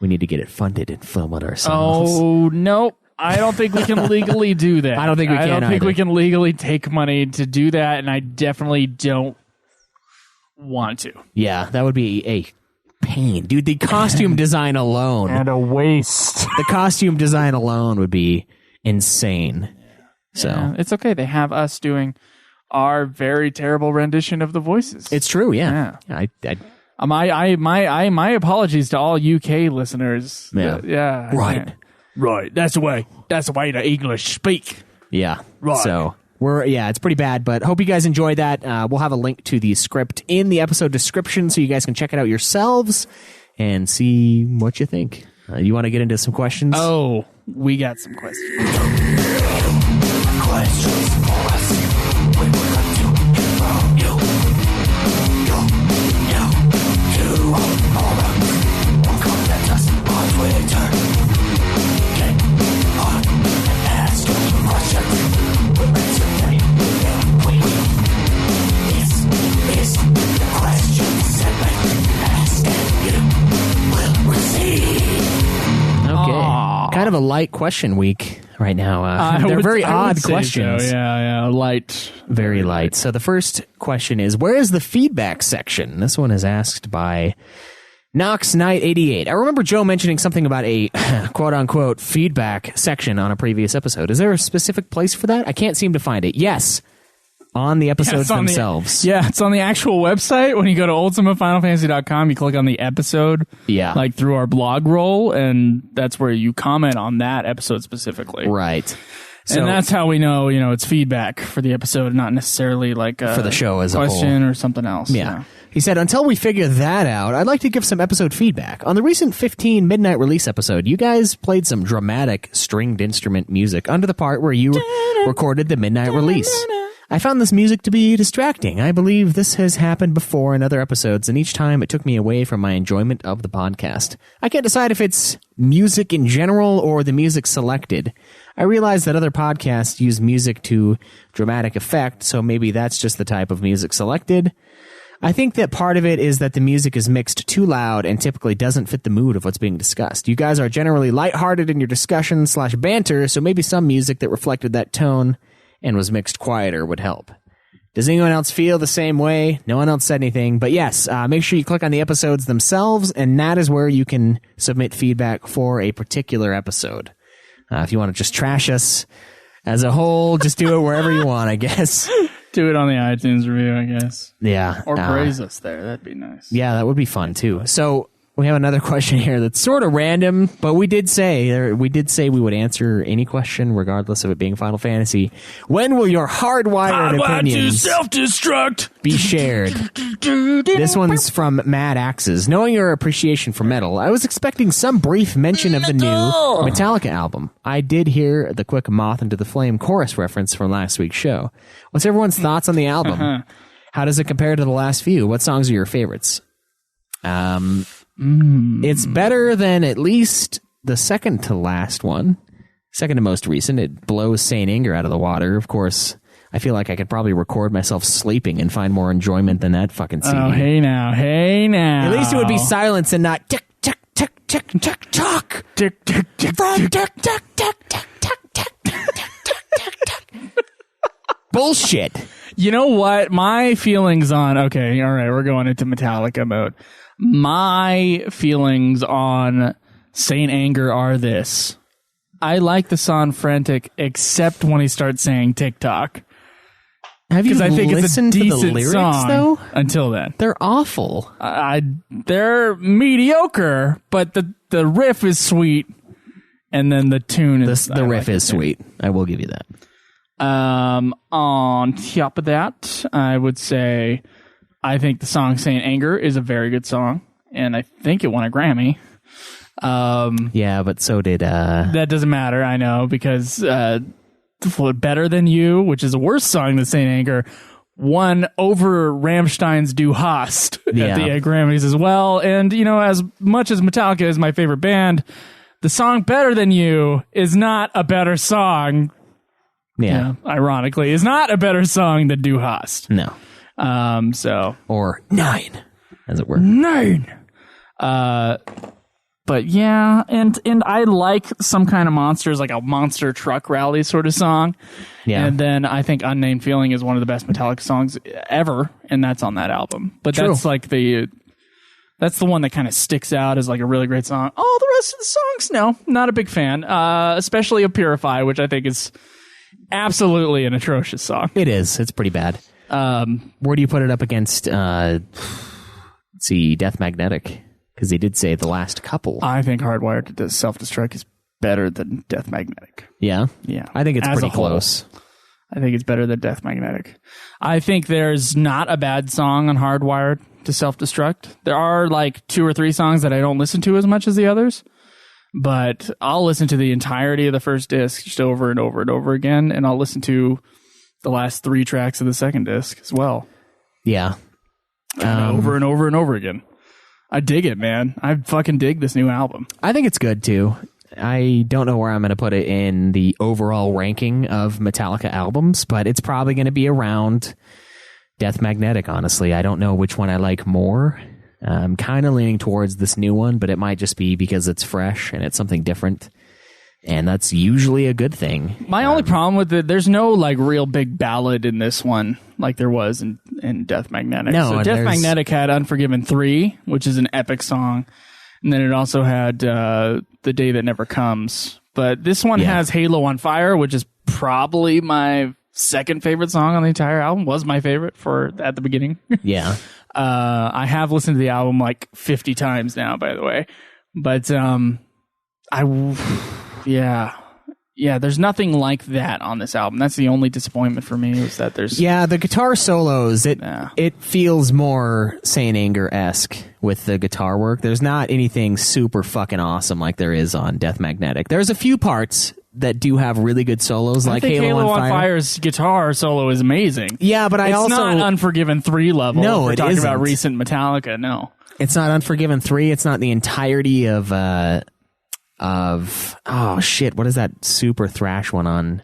We need to get it funded and film it ourselves. Oh, nope. I don't think we can legally do that. I don't think we can think we can legally take money to do that, and I definitely don't want to. Yeah, that would be a pain. Dude, the costume design alone. And a waste. The costume design alone would be insane. So yeah, it's okay. They have us doing our very terrible rendition of the voices. It's true, yeah. My apologies to all UK listeners. Yeah. Right. That's the way the English speak. Yeah. Right. So it's pretty bad, but hope you guys enjoyed that. We'll have a link to the script in the episode description so you guys can check it out yourselves and see what you think. You want to get into some questions? Oh, we got some questions. Questions for us. We would like to hear from you. To our forums. Or contact us on Twitter. Get on and ask your questions. We'll entertain them. This is the Question Center. kind of a light question week right now. They're very odd questions. So. Yeah, light. Very light. So the first question is, where is the feedback section? This one is asked by Nox Knight 88. I remember Joe mentioning something about a quote-unquote feedback section on a previous episode. Is there a specific place for that? I can't seem to find it. Yes. On the episodes themselves. It's on the actual website. When you go to ultimatefinalfantasy.com, you click on the episode, like through our blog roll, and that's where you comment on that episode specifically. Right. So, and that's how we know, it's feedback for the episode, not necessarily like for the show as a whole. Question or something else. Yeah. He said, until we figure that out, I'd like to give some episode feedback. On the recent 15 Midnight Release episode, you guys played some dramatic stringed instrument music under the part where you recorded the Midnight Release. I found this music to be distracting. I believe this has happened before in other episodes, and each time it took me away from my enjoyment of the podcast. I can't decide if it's music in general or the music selected. I realize that other podcasts use music to dramatic effect, so maybe that's just the type of music selected. I think that part of it is that the music is mixed too loud and typically doesn't fit the mood of what's being discussed. You guys are generally lighthearted in your discussion / banter, so maybe some music that reflected that tone and was mixed quieter would help. Does anyone else feel the same way? No one else said anything, but yes, make sure you click on the episodes themselves, and that is where you can submit feedback for a particular episode. If you want to just trash us as a whole, just do it wherever you want, I guess. Do it on the iTunes review, I guess. Yeah. Or praise us there. That'd be nice. Yeah, that would be fun, too. So we have another question here that's sort of random, but we did say we would answer any question, regardless of it being Final Fantasy. When will your hardwired opinions to self-destruct be shared? This one's from Mad Axes. Knowing your appreciation for metal, I was expecting some brief mention of the new Metallica album. I did hear the quick Moth into the Flame chorus reference from last week's show. What's everyone's thoughts on the album? How does it compare to the last few? What songs are your favorites? It's better than at least the second to last one. Second to most recent. It blows Saint Anger out of the water. Of course, I feel like I could probably record myself sleeping and find more enjoyment than that fucking CD. Oh, hey now. At least it would be silence and not tick, tick, tick, tick, tick, tick. Tick, tick, tick, From tick, tick, tick, tick, tick, tick, tick, tick, tick, tick. Bullshit. You know what? My feelings on... Okay, all right, we're going into Metallica mode. My feelings on Saint Anger are this. I like the song Frantic, except when he starts saying TikTok. Have you I think listened it's a to decent the lyrics, song though? Until then. They're awful. They're mediocre, but the riff is sweet, and then the tune is... The riff is sweet. I will give you that. On top of that, I would say I think the song Saint Anger is a very good song, and I think it won a Grammy. Yeah, but so did... That doesn't matter, I know, because Better Than You, which is a worse song than Saint Anger, won over Rammstein's Du Hast at the Grammys as well. And, as much as Metallica is my favorite band, the song Better Than You is not a better song. Yeah. Ironically, is not a better song than Du Hast. No. Or 9, as it were. 9. But yeah, and I like Some Kind of Monsters, like a monster truck rally sort of song. Yeah. And then I think Unnamed Feeling is one of the best Metallica songs ever, and that's on that album. But True. That's like that's the one that kind of sticks out as like a really great song. All the rest of the songs, no, not a big fan. Especially of Purify, which I think is absolutely an atrocious song. It is. It's pretty bad. Where do you put it up against, let's see, Death Magnetic? Because they did say the last couple. I think Hardwired to Self-Destruct is better than Death Magnetic. Yeah? Yeah. I think it's As pretty a whole, close. I think it's better than Death Magnetic. I think there's not a bad song on Hardwired to Self-Destruct. There are like 2 or 3 songs that I don't listen to as much as the others. But I'll listen to the entirety of the first disc just over and over and over again. And I'll listen to the last 3 tracks of the second disc as well. Yeah. Over and over and over again. I dig it, man. I fucking dig this new album. I think it's good, too. I don't know where I'm going to put it in the overall ranking of Metallica albums, but it's probably going to be around Death Magnetic, honestly. I don't know which one I like more. I'm kind of leaning towards this new one, but it might just be because it's fresh and it's something different. and that's usually a good thing. My only problem with it, there's no like real big ballad in this one like there was in Death Magnetic. No, so and Death Magnetic had Unforgiven 3, which is an epic song, and then it also had The Day That Never Comes. But this one has Halo on Fire, which is probably my second favorite song on the entire album. Was my favorite at the beginning. Yeah. I have listened to the album like 50 times now, by the way. But there's nothing like that on this album. That's the only disappointment for me, is that there's... Yeah, the guitar solos, it feels more Saint Anger-esque with the guitar work. There's not anything super fucking awesome like there is on Death Magnetic. There's a few parts that do have really good solos, like Halo on Fire. Fire's guitar solo is amazing. Yeah, but it's not Unforgiven 3 level. No, we're talking isn't. about recent Metallica. No, it's not Unforgiven 3. It's not the entirety of oh shit, what is that super thrash one on?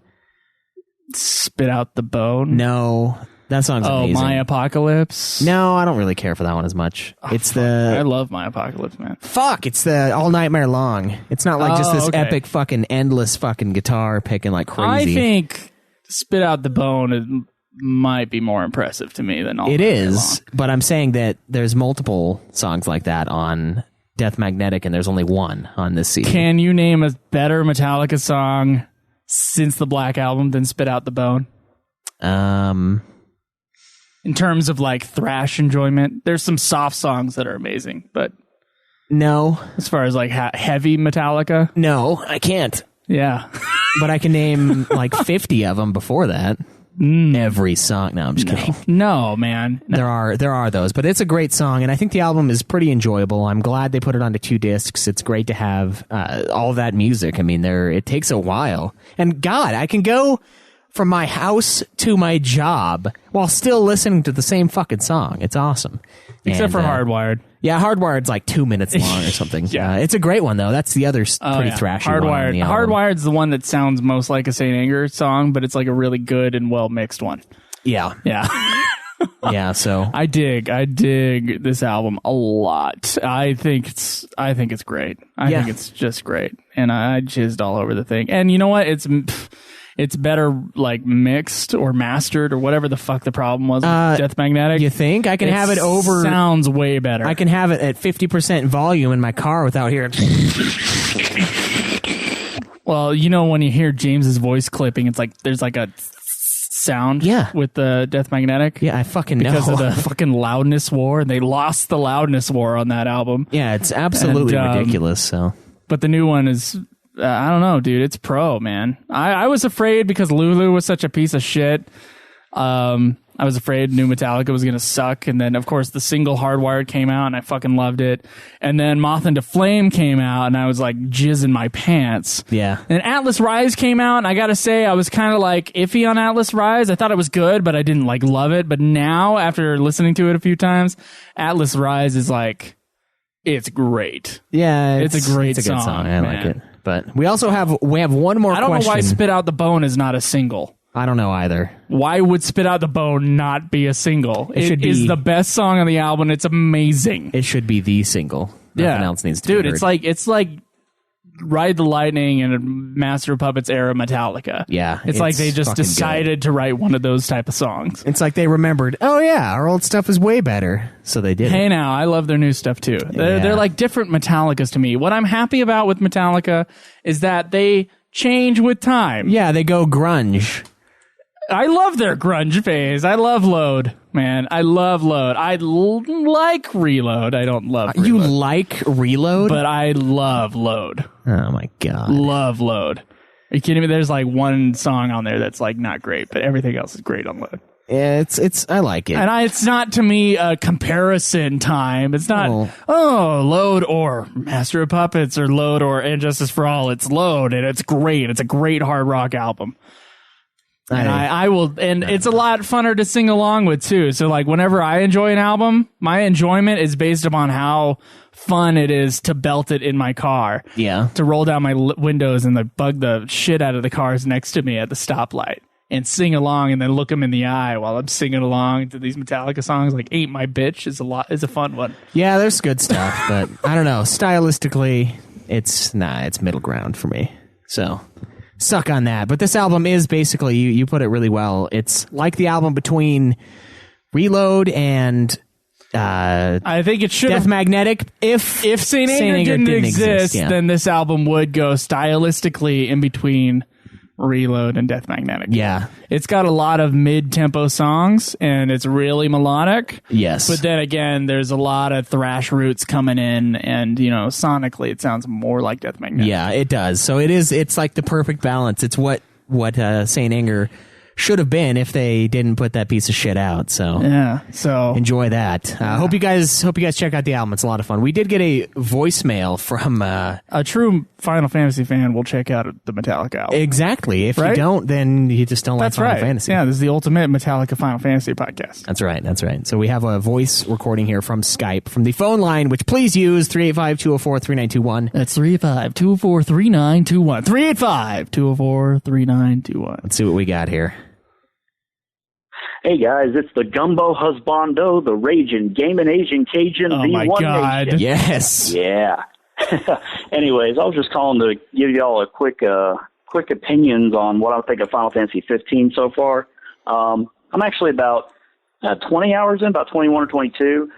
Spit Out the Bone. No, that song's amazing. My Apocalypse. No, I don't really care for that one as much. I love My Apocalypse, man. Fuck, it's the All Nightmare Long. It's not like just this epic fucking endless fucking guitar picking like crazy. I think Spit Out the Bone might be more impressive to me than All It Nightmare is, Long. but I'm saying that there's multiple songs like that on Death Magnetic, and there's only one on this CD. Can you name a better Metallica song since the Black Album than Spit Out the Bone? In terms of like thrash enjoyment, there's some soft songs that are amazing, but no. As far as like heavy Metallica, no, I can't. Yeah, but I can name like 50 of them before that. Every song. No, I'm just kidding. No, man. No. There are those, but it's a great song, and I think the album is pretty enjoyable. I'm glad they put it onto 2 discs. It's great to have all that music. I mean, it takes a while, and God, I can go from my house to my job while still listening to the same fucking song. It's awesome. Except for Hardwired. Yeah, Hardwired's like 2 minutes long or something. Yeah. It's a great one, though. That's the other pretty thrashy one on the album. Hardwired's the one that sounds most like a Saint Anger song, but it's like a really good and well-mixed one. Yeah. Yeah. Yeah, so I dig this album a lot. I think it's great. I think it's just great. And I jizzed all over the thing. And you know what? It's better like mixed or mastered or whatever the fuck the problem was with Death Magnetic. You think? I can have it over... Sounds way better. I can have it at 50% volume in my car without hearing... Well, you know when you hear James's voice clipping, it's like there's like a sound with the Death Magnetic. Yeah, I fucking know. Because of the fucking loudness war. They lost the loudness war on that album. Yeah, it's absolutely ridiculous. So, but the new one is... I don't know, dude. It's pro, man. I was afraid because Lulu was such a piece of shit. I was afraid new Metallica was going to suck. And then, of course, the single Hardwired came out, and I fucking loved it. And then Moth into Flame came out, and I was like jizzing my pants. Yeah. And Atlas Rise came out, and I got to say, I was kind of like iffy on Atlas Rise. I thought it was good, but I didn't like love it. But now, after listening to it a few times, Atlas Rise is like, it's great. Yeah, it's a great good song. I man. like it. But we also have one more question. I don't know why Spit Out the Bone is not a single. I don't know either. Why would Spit Out the Bone not be a single? It is the best song on the album. It's amazing. It should be the single. Nothing else needs to be heard. It's like Ride the Lightning and Master of Puppets era Metallica. Yeah. It's like they just decided to write one of those type of songs. It's like they remembered, oh yeah, our old stuff is way better. So they did. Hey now, I love their new stuff too. They're like different Metallicas to me. What I'm happy about with Metallica is that they change with time. Yeah, they go grunge. I love their grunge phase. I love Load, man. I love Load. I like Reload. I don't love Reload. You like Reload? But I love Load. Oh my God. Love Load. Are you kidding me? There's like one song on there that's like not great, but everything else is great on Load. Yeah, it's I like it. And it's not to me a comparison time. It's not, Load or Master of Puppets or Load or Injustice for All. It's Load, and it's great. It's a great hard rock album. And I will, and it's a lot funner to sing along with too. So like whenever I enjoy an album, my enjoyment is based upon how fun it is to belt it in my car. Yeah. To roll down my windows and bug the shit out of the cars next to me at the stoplight and sing along and then look them in the eye while I'm singing along to these Metallica songs. Like Ain't My Bitch is a fun one. Yeah, there's good stuff, but I don't know. Stylistically, it's middle ground for me. So suck on that. But this album is basically, you put it really well. It's like the album between Reload and I think it should Death Magnetic. If Saint Anger didn't exist, then this album would go stylistically in between Reload and Death Magnetic. Yeah. It's got a lot of mid-tempo songs, and it's really melodic. Yes. But then again, there's a lot of thrash roots coming in, and, sonically it sounds more like Death Magnetic. Yeah, it does. So it's like the perfect balance. It's what Saint Anger should have been if they didn't put that piece of shit out. So yeah, so enjoy that. Hope you guys check out the album. It's a lot of fun. We did get a voicemail from a true Final Fantasy fan will check out the Metallica album. Exactly. If you don't, then you just don't like Final Fantasy. Yeah, this is the ultimate Metallica Final Fantasy podcast. That's right. So we have a voice recording here from Skype from the phone line, which please use 385-204-3921. That's 385-204-3921. 385-204-3921. Let's see what we got here. Hey guys, it's the Gumbo Husbando, the Raging Gaming Asian Cajun Oh V1 my God. Nation. Yes. Yeah. Anyways, I was just calling to give y'all a quick opinions on what I think of Final Fantasy 15 so far. I'm actually about 20 hours in, about 21 or 22.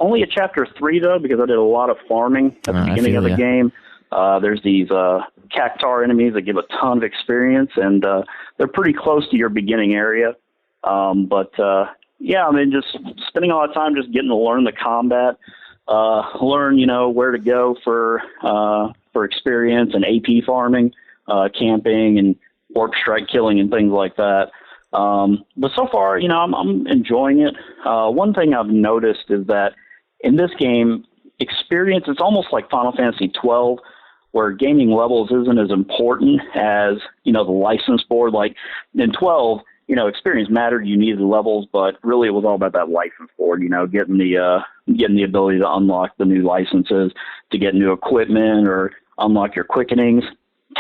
Only at Chapter 3, though, because I did a lot of farming at the beginning of the game. There's these Cactar enemies that give a ton of experience, and they're pretty close to your beginning area. Just spending a lot of time just getting to learn the combat, learn, where to go for experience and AP farming, camping and warp strike killing and things like that. But so far, I'm enjoying it. One thing I've noticed is that in this game, experience, it's almost like Final Fantasy 12, where gaming levels isn't as important as, the license board. Like in 12, experience mattered. You needed levels, but really it was all about that license board, getting the ability to unlock the new licenses, to get new equipment or unlock your quickenings.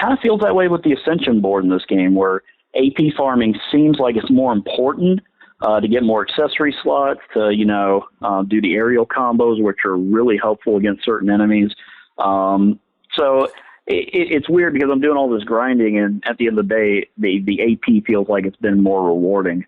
Kind of feels that way with the Ascension board in this game, where AP farming seems like it's more important to get more accessory slots, to, do the aerial combos, which are really helpful against certain enemies. So it's weird because I'm doing all this grinding, and at the end of the day, the AP feels like it's been more rewarding.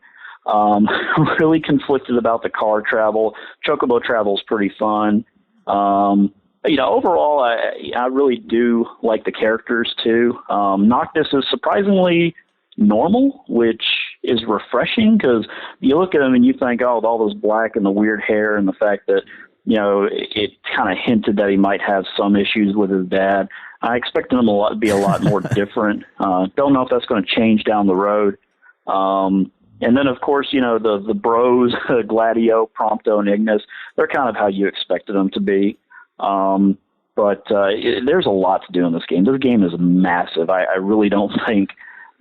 Really conflicted about the car travel. Chocobo travel is pretty fun. Overall, I really do like the characters too. Noctis is surprisingly normal, which is refreshing, because you look at him and you think, oh, with all this black and the weird hair and the fact that, it kind of hinted that he might have some issues with his dad. I expected him to be a lot more different. Don't know if that's going to change down the road. And then, of course, the bros, Gladio, Prompto, and Ignis, they're kind of how you expected them to be. There's a lot to do in this game. This game is massive. I really don't think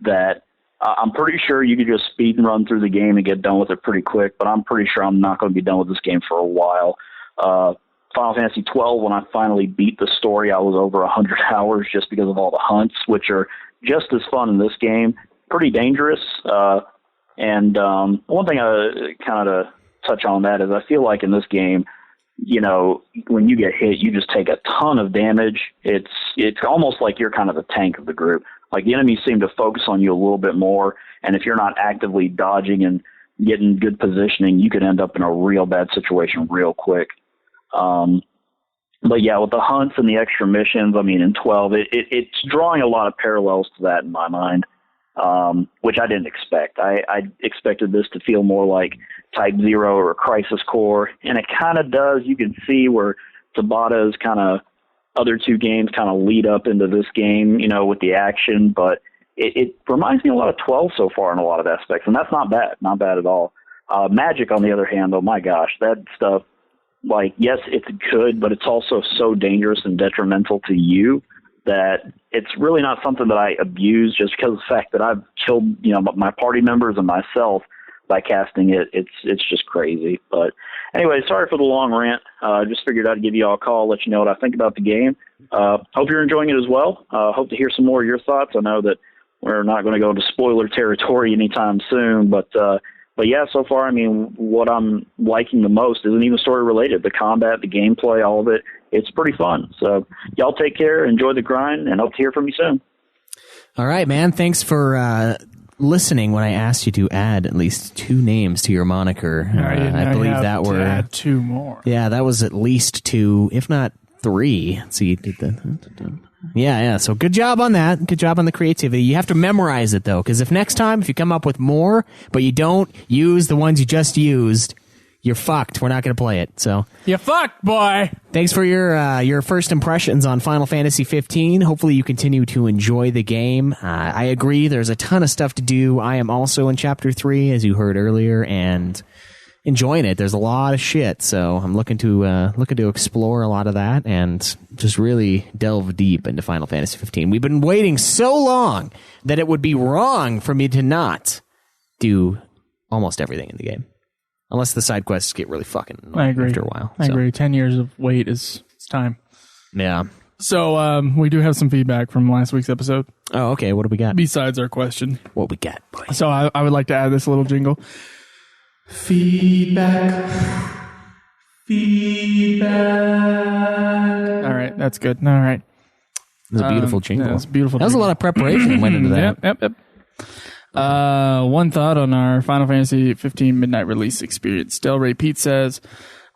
that I'm pretty sure you could just speed and run through the game and get done with it pretty quick, but I'm pretty sure I'm not going to be done with this game for a while. Final Fantasy 12, when I finally beat the story, I was over 100 hours just because of all the hunts, which are just as fun in this game. Pretty dangerous. And one thing I kind of touch on that is I feel like in this game, when you get hit, you just take a ton of damage. It's almost like you're kind of the tank of the group. Like the enemies seem to focus on you a little bit more, and if you're not actively dodging and getting good positioning, you could end up in a real bad situation real quick. With the hunts and the extra missions, in 12, it's drawing a lot of parallels to that in my mind, which I didn't expect. I expected this to feel more like Type 0 or Crisis Core, and it kind of does. You can see where Tabata's kind of other two games kind of lead up into this game, with the action, but it reminds me a lot of 12 so far in a lot of aspects, and that's not bad at all. Magic, on the other hand, oh my gosh, that stuff, yes, it's good, but it's also so dangerous and detrimental to you that it's really not something that I abuse just because of the fact that I've killed, my party members and myself by casting it. It's just crazy. But anyway, sorry for the long rant. Just figured I'd give you all a call, let you know what I think about the game. Hope you're enjoying it as well. Hope to hear some more of your thoughts. I know that we're not going to go into spoiler territory anytime soon, but yeah, so far, what I'm liking the most isn't even story related. The combat, the gameplay, all of it, it's pretty fun. So y'all take care, enjoy the grind, and hope to hear from you soon. All right, man. Thanks for listening when I asked you to add at least 2 names to your moniker. I believe that were add 2 more. Yeah, that was at least 2, if not 3. Let's see. Yeah. So good job on that. Good job on the creativity. You have to memorize it though, because if next time if you come up with more, but you don't use the ones you just used, you're fucked. We're not going to play it. So you fucked, boy. Thanks for your first impressions on Final Fantasy 15. Hopefully you continue to enjoy the game. I agree. There's a ton of stuff to do. I am also in Chapter 3, as you heard earlier, and enjoying it. There's a lot of shit, so I'm looking to explore a lot of that and just really delve deep into Final Fantasy 15. We've been waiting so long that it would be wrong for me to not do almost everything in the game. Unless the side quests get really fucking annoying I agree. After a while. I agree. 10 years of wait it's time. Yeah. So we do have some feedback from last week's episode. Oh, okay. What do we got? Besides our question. What we got, boy? So I would like to add this little jingle. Feedback. All right. That's good. All right. It was a beautiful jingle. Yeah, it was a beautiful That was a lot of preparation that went into that. Yep. One thought on our Final Fantasy 15 midnight release experience. Del Rey Pete says,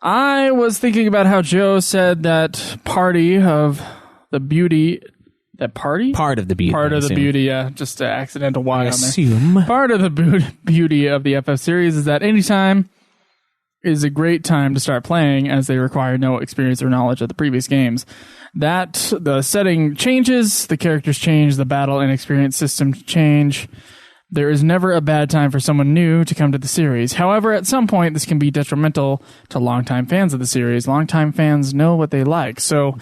I was thinking about how Joe said that party of the beauty. That party? Part of the beauty. Part of the beauty, yeah. Just an accidental Y on there. Assume. Part of the beauty of the FF series is that any time is a great time to start playing, as they require no experience or knowledge of the previous games. That the setting changes, the characters change, the battle and experience system change. There is never a bad time for someone new to come to the series. However, at some point, this can be detrimental to longtime fans of the series. Longtime fans know what they like. So,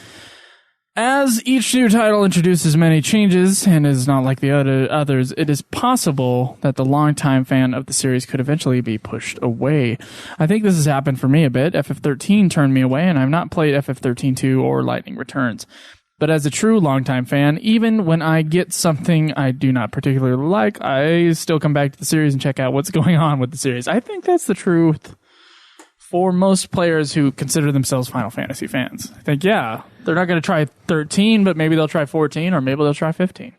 as each new title introduces many changes and is not like the others, it is possible that the longtime fan of the series could eventually be pushed away. I think this has happened for me a bit. FF13 turned me away, and I've not played FF13-2 or Lightning Returns. But as a true longtime fan, even when I get something I do not particularly like, I still come back to the series and check out what's going on with the series. I think that's the truth for most players who consider themselves Final Fantasy fans. I think, yeah, they're not going to try 13, but maybe they'll try 14, or maybe they'll try 15.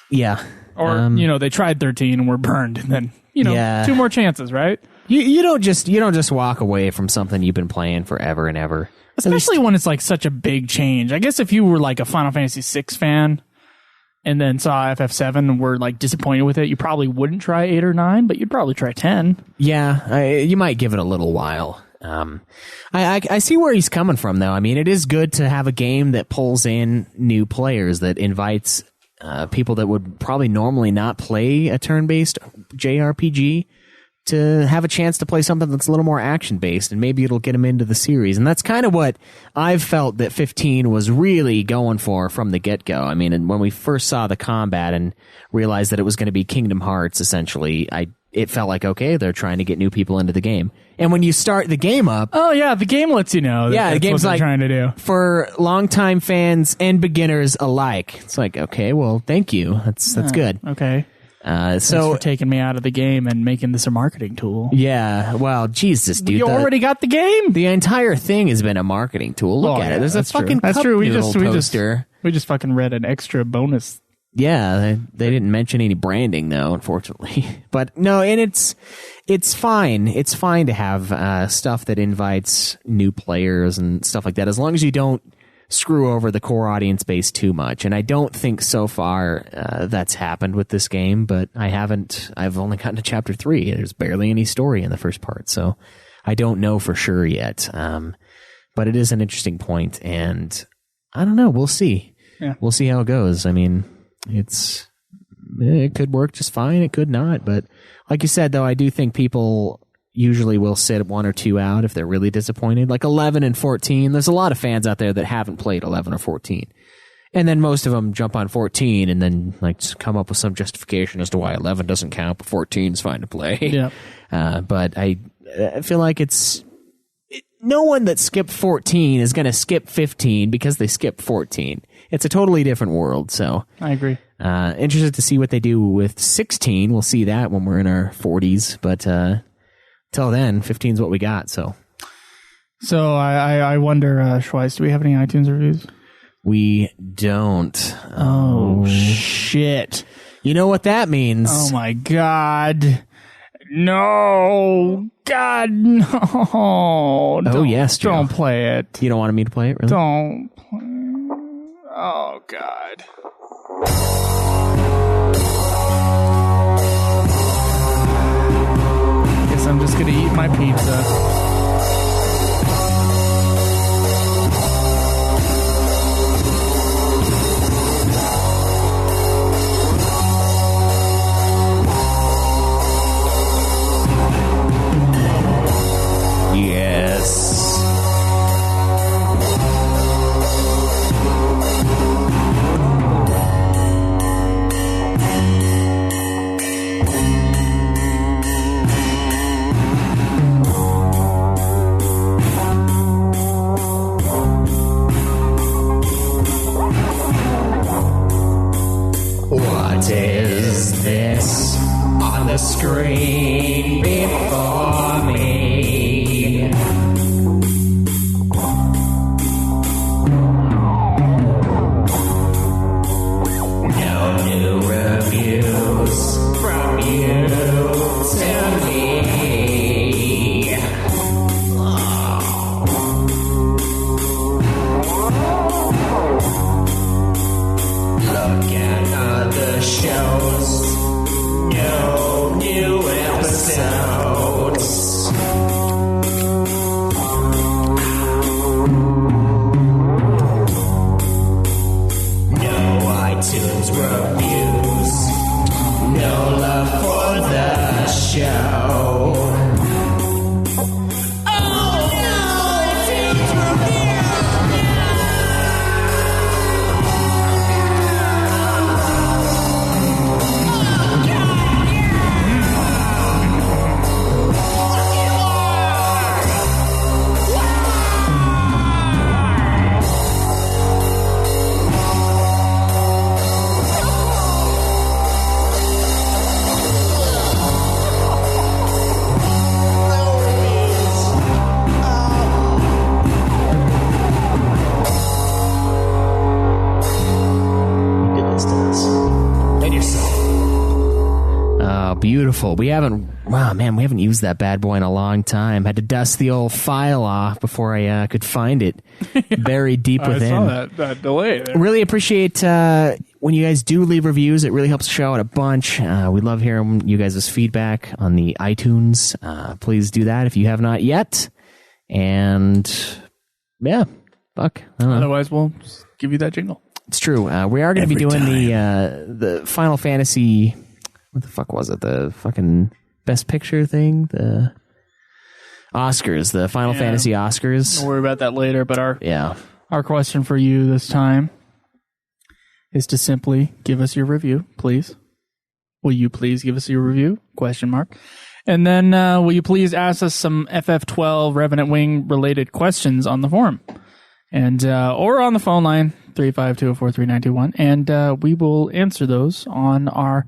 Yeah. Or, they tried 13 and were burned, and then, 2 more chances, right? You don't just walk away from something you've been playing forever and ever. Especially when it's like such a big change. I guess if you were like a Final Fantasy 6 fan and then saw FF7 and were like disappointed with it, you probably wouldn't try 8 or 9, but you'd probably try 10. Yeah, you might give it a little while. I see where he's coming from, though. I mean, it is good to have a game that pulls in new players, that invites people that would probably normally not play a turn-based JRPG to have a chance to play something that's a little more action-based, and maybe it'll get them into the series. And that's kind of what I've felt that 15 was really going for from the get-go. I mean, when we first saw the combat and realized that it was going to be Kingdom Hearts, essentially, it felt like, okay, they're trying to get new people into the game. And when you start the game up... Oh, yeah, the game lets you know that the game's what like, they're trying to do. For longtime fans and beginners alike, it's like, okay, well, thank you. That's good. Okay. Thanks for taking me out of the game and making this a marketing tool. Yeah, well, Jesus, dude. You already got the game? The entire thing has been a marketing tool. Look at it. There's a fucking That's true. We poster. just fucking read an extra bonus. Yeah, they didn't mention any branding, though, unfortunately. But no, and it's fine. It's fine to have stuff that invites new players and stuff like that, as long as you don't screw over the core audience base too much. And I don't think so far that's happened with this game, but I've only gotten to chapter 3. There's barely any story in the first part, so I don't know for sure yet. But it is an interesting point, and I don't know. We'll see. Yeah. We'll see how it goes. I mean, it could work just fine. It could not. But like you said, though, I do think people usually will sit 1 or 2 out if they're really disappointed. Like 11 and 14. There's a lot of fans out there that haven't played 11 or 14. And then most of them jump on 14 and then like come up with some justification as to why 11 doesn't count, but 14 is fine to play. Yeah. But I feel like no one that skipped 14 is going to skip 15 because they skipped 14. It's a totally different world. So I agree. Interested to see what they do with 16. We'll see that when we're in our 40s. But till then, 15 is what we got. So I wonder, Schweiss, do we have any iTunes reviews? We don't. Oh, shit. You know what that means. Oh my God. No. God, no. Oh, yes, Joe. Don't play it. You don't want me to play it, really? Don't play. Oh, God. Guess I'm just going to eat my pizza. Yes. What is this on the screen before me? No new reviews from you to me. Look at other shows. No new episodes. No iTunes reviews. No love for the show. Oh no, iTunes beautiful. We haven't used that bad boy in a long time. Had to dust the old file off before I could find it buried deep within. I saw that delay there. Really appreciate when you guys do leave reviews. It really helps the show out a bunch. We love hearing you guys' feedback on the iTunes. Please do that if you have not yet. And yeah, fuck. I don't know. Otherwise, we'll just give you that jingle. It's true. We are going to be doing the Final Fantasy. What the fuck was it? The fucking Best Picture thing? The Oscars. The Final Fantasy Oscars. We'll worry about that later, but our question for you this time is to simply give us your review, please. Will you please give us your review? Question mark. And then will you please ask us some FF12 Revenant Wing related questions on the forum? And or on the phone line, 352-043-921. And we will answer those on our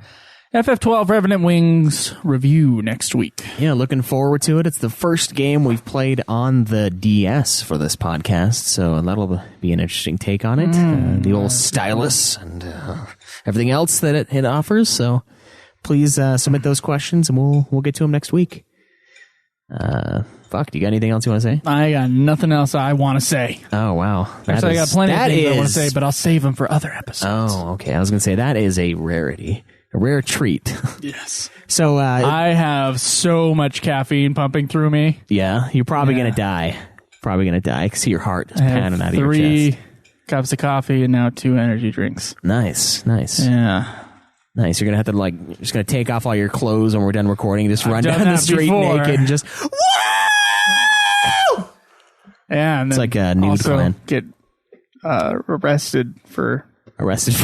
FF12 Revenant Wings review next week. Yeah, looking forward to it. It's the first game we've played on the DS for this podcast, so that'll be an interesting take on it. The old stylus and everything else that it offers. So please submit those questions, and we'll get to them next week. Fuck, do you got anything else you want to say? I got nothing else I want to say. Oh, wow. Actually, I got plenty of things I want to say, but I'll save them for other episodes. Oh, okay. I was going to say, that is a rarity. A rare treat. Yes. So I have so much caffeine pumping through me. Yeah, you're probably going to die. Probably going to die. I can see your heart just pounding out of your chest. 3 cups of coffee and now 2 energy drinks. Nice. Yeah. Nice. You're going to have to, you're just going to take off all your clothes when we're done recording, just run down the street naked and just, woo! Yeah, and it's like a nude clan. Get arrested for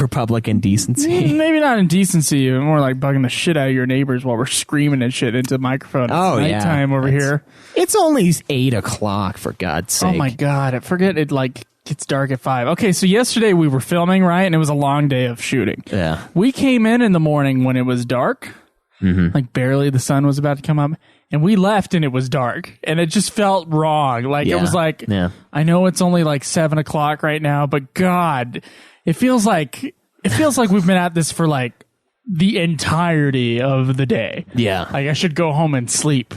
public indecency. Maybe not indecency, more like bugging the shit out of your neighbors while we're screaming and shit into the microphone. Oh, it's nighttime over here. It's only 8 o'clock, for God's sake. Oh my God. I forget it gets dark at 5. Okay, so yesterday we were filming, right? And it was a long day of shooting. Yeah. We came in the morning when it was dark. Mm-hmm. Like barely the sun was about to come up. And we left and it was dark. And it just felt wrong. It was like, I know it's only 7 o'clock right now, but God, it feels like we've been at this for the entirety of the day. Yeah. Like I should go home and sleep.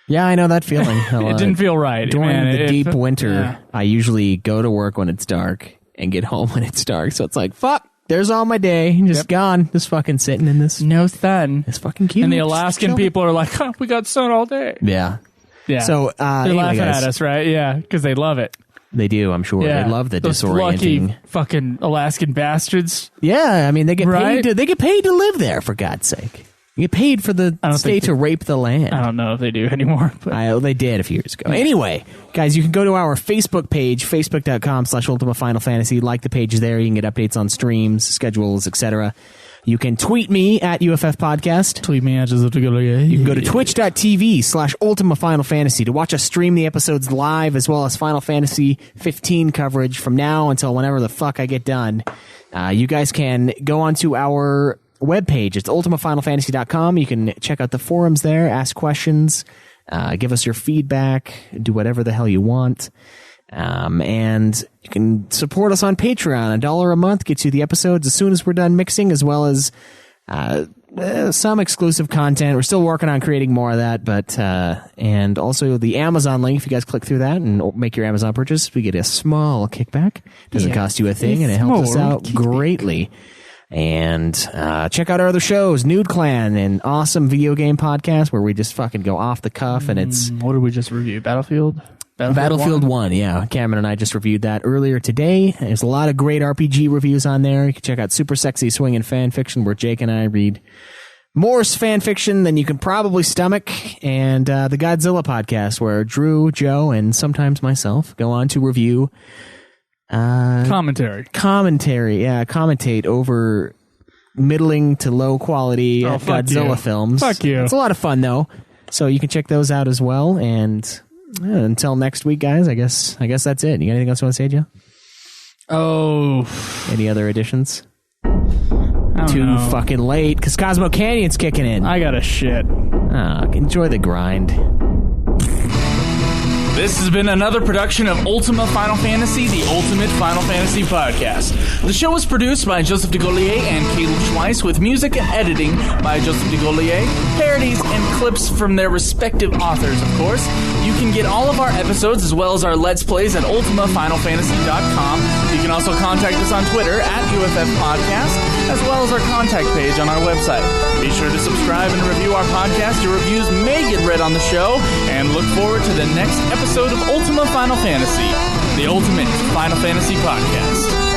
Yeah, I know that feeling. It didn't feel right. During the deep winter, yeah. I usually go to work when it's dark and get home when it's dark. So it's like, fuck, there's all my day. Just gone. Just fucking sitting in this. No sun. It's fucking cute. And the Alaskan people are like, huh, we got sun all day. Yeah. Yeah. So, they're anyway, laughing guys, at us, right? Yeah, because they love it. They do, I'm sure. Yeah. They love the Those disorienting. lucky fucking Alaskan bastards. Yeah, I mean, they get Right? paid to live there, for God's sake. You get paid for the state to rape the land. I don't know if they do anymore. But. They did a few years ago. Anyway, guys, you can go to our Facebook page, facebook.com/Ultima Final Fantasy. Like the page there. You can get updates on streams, schedules, etc. You can tweet me at UFF Podcast. Tweet me at Joseph Tigolier. You can go to twitch.tv/Ultima Final Fantasy to watch us stream the episodes live, as well as Final Fantasy 15 coverage from now until whenever the fuck I get done. You guys can go onto our webpage. It's ultimafinalfantasy.com. You can check out the forums there, ask questions, give us your feedback, do whatever the hell you want. And you can support us on Patreon. $1 a month gets you the episodes as soon as we're done mixing, as well as some exclusive content. We're still working on creating more of that, but and also the Amazon link. If you guys click through that and make your Amazon purchase, we get a small kickback. Doesn't cost you a thing, and it helps us out greatly. And check out our other shows, Nude Clan, an awesome video game podcast where we just fucking go off the cuff, and it's What did we just review? Battlefield 1, yeah. Cameron and I just reviewed that earlier today. There's a lot of great RPG reviews on there. You can check out Super Sexy Swingin' Fan Fiction, where Jake and I read more fan fiction than you can probably stomach, and the Godzilla podcast, where Drew, Joe, and sometimes myself go on to review commentary, commentate over middling to low quality Godzilla films. Fuck you. It's a lot of fun though, so you can check those out as well. And until next week, guys, I guess that's it. You got anything else you want to say, Joe? Oh, Any other additions? Too fucking late because Cosmo Canyon's kicking in. I got a shit. Enjoy the grind. This has been another production of Ultima Final Fantasy, the Ultimate Final Fantasy Podcast. The show was produced by Joseph DeGollier and Caleb Schweiss, with music and editing by Joseph DeGollier, parodies and clips from their respective authors, of course. You can get all of our episodes as well as our Let's Plays at ultimafinalfantasy.com. You can also contact us on Twitter at UFF Podcast, as well as our contact page on our website. Be sure to subscribe and review our podcast. Your reviews may get read on the show, and look forward to the next episode of Ultima Final Fantasy, the Ultimate Final Fantasy Podcast.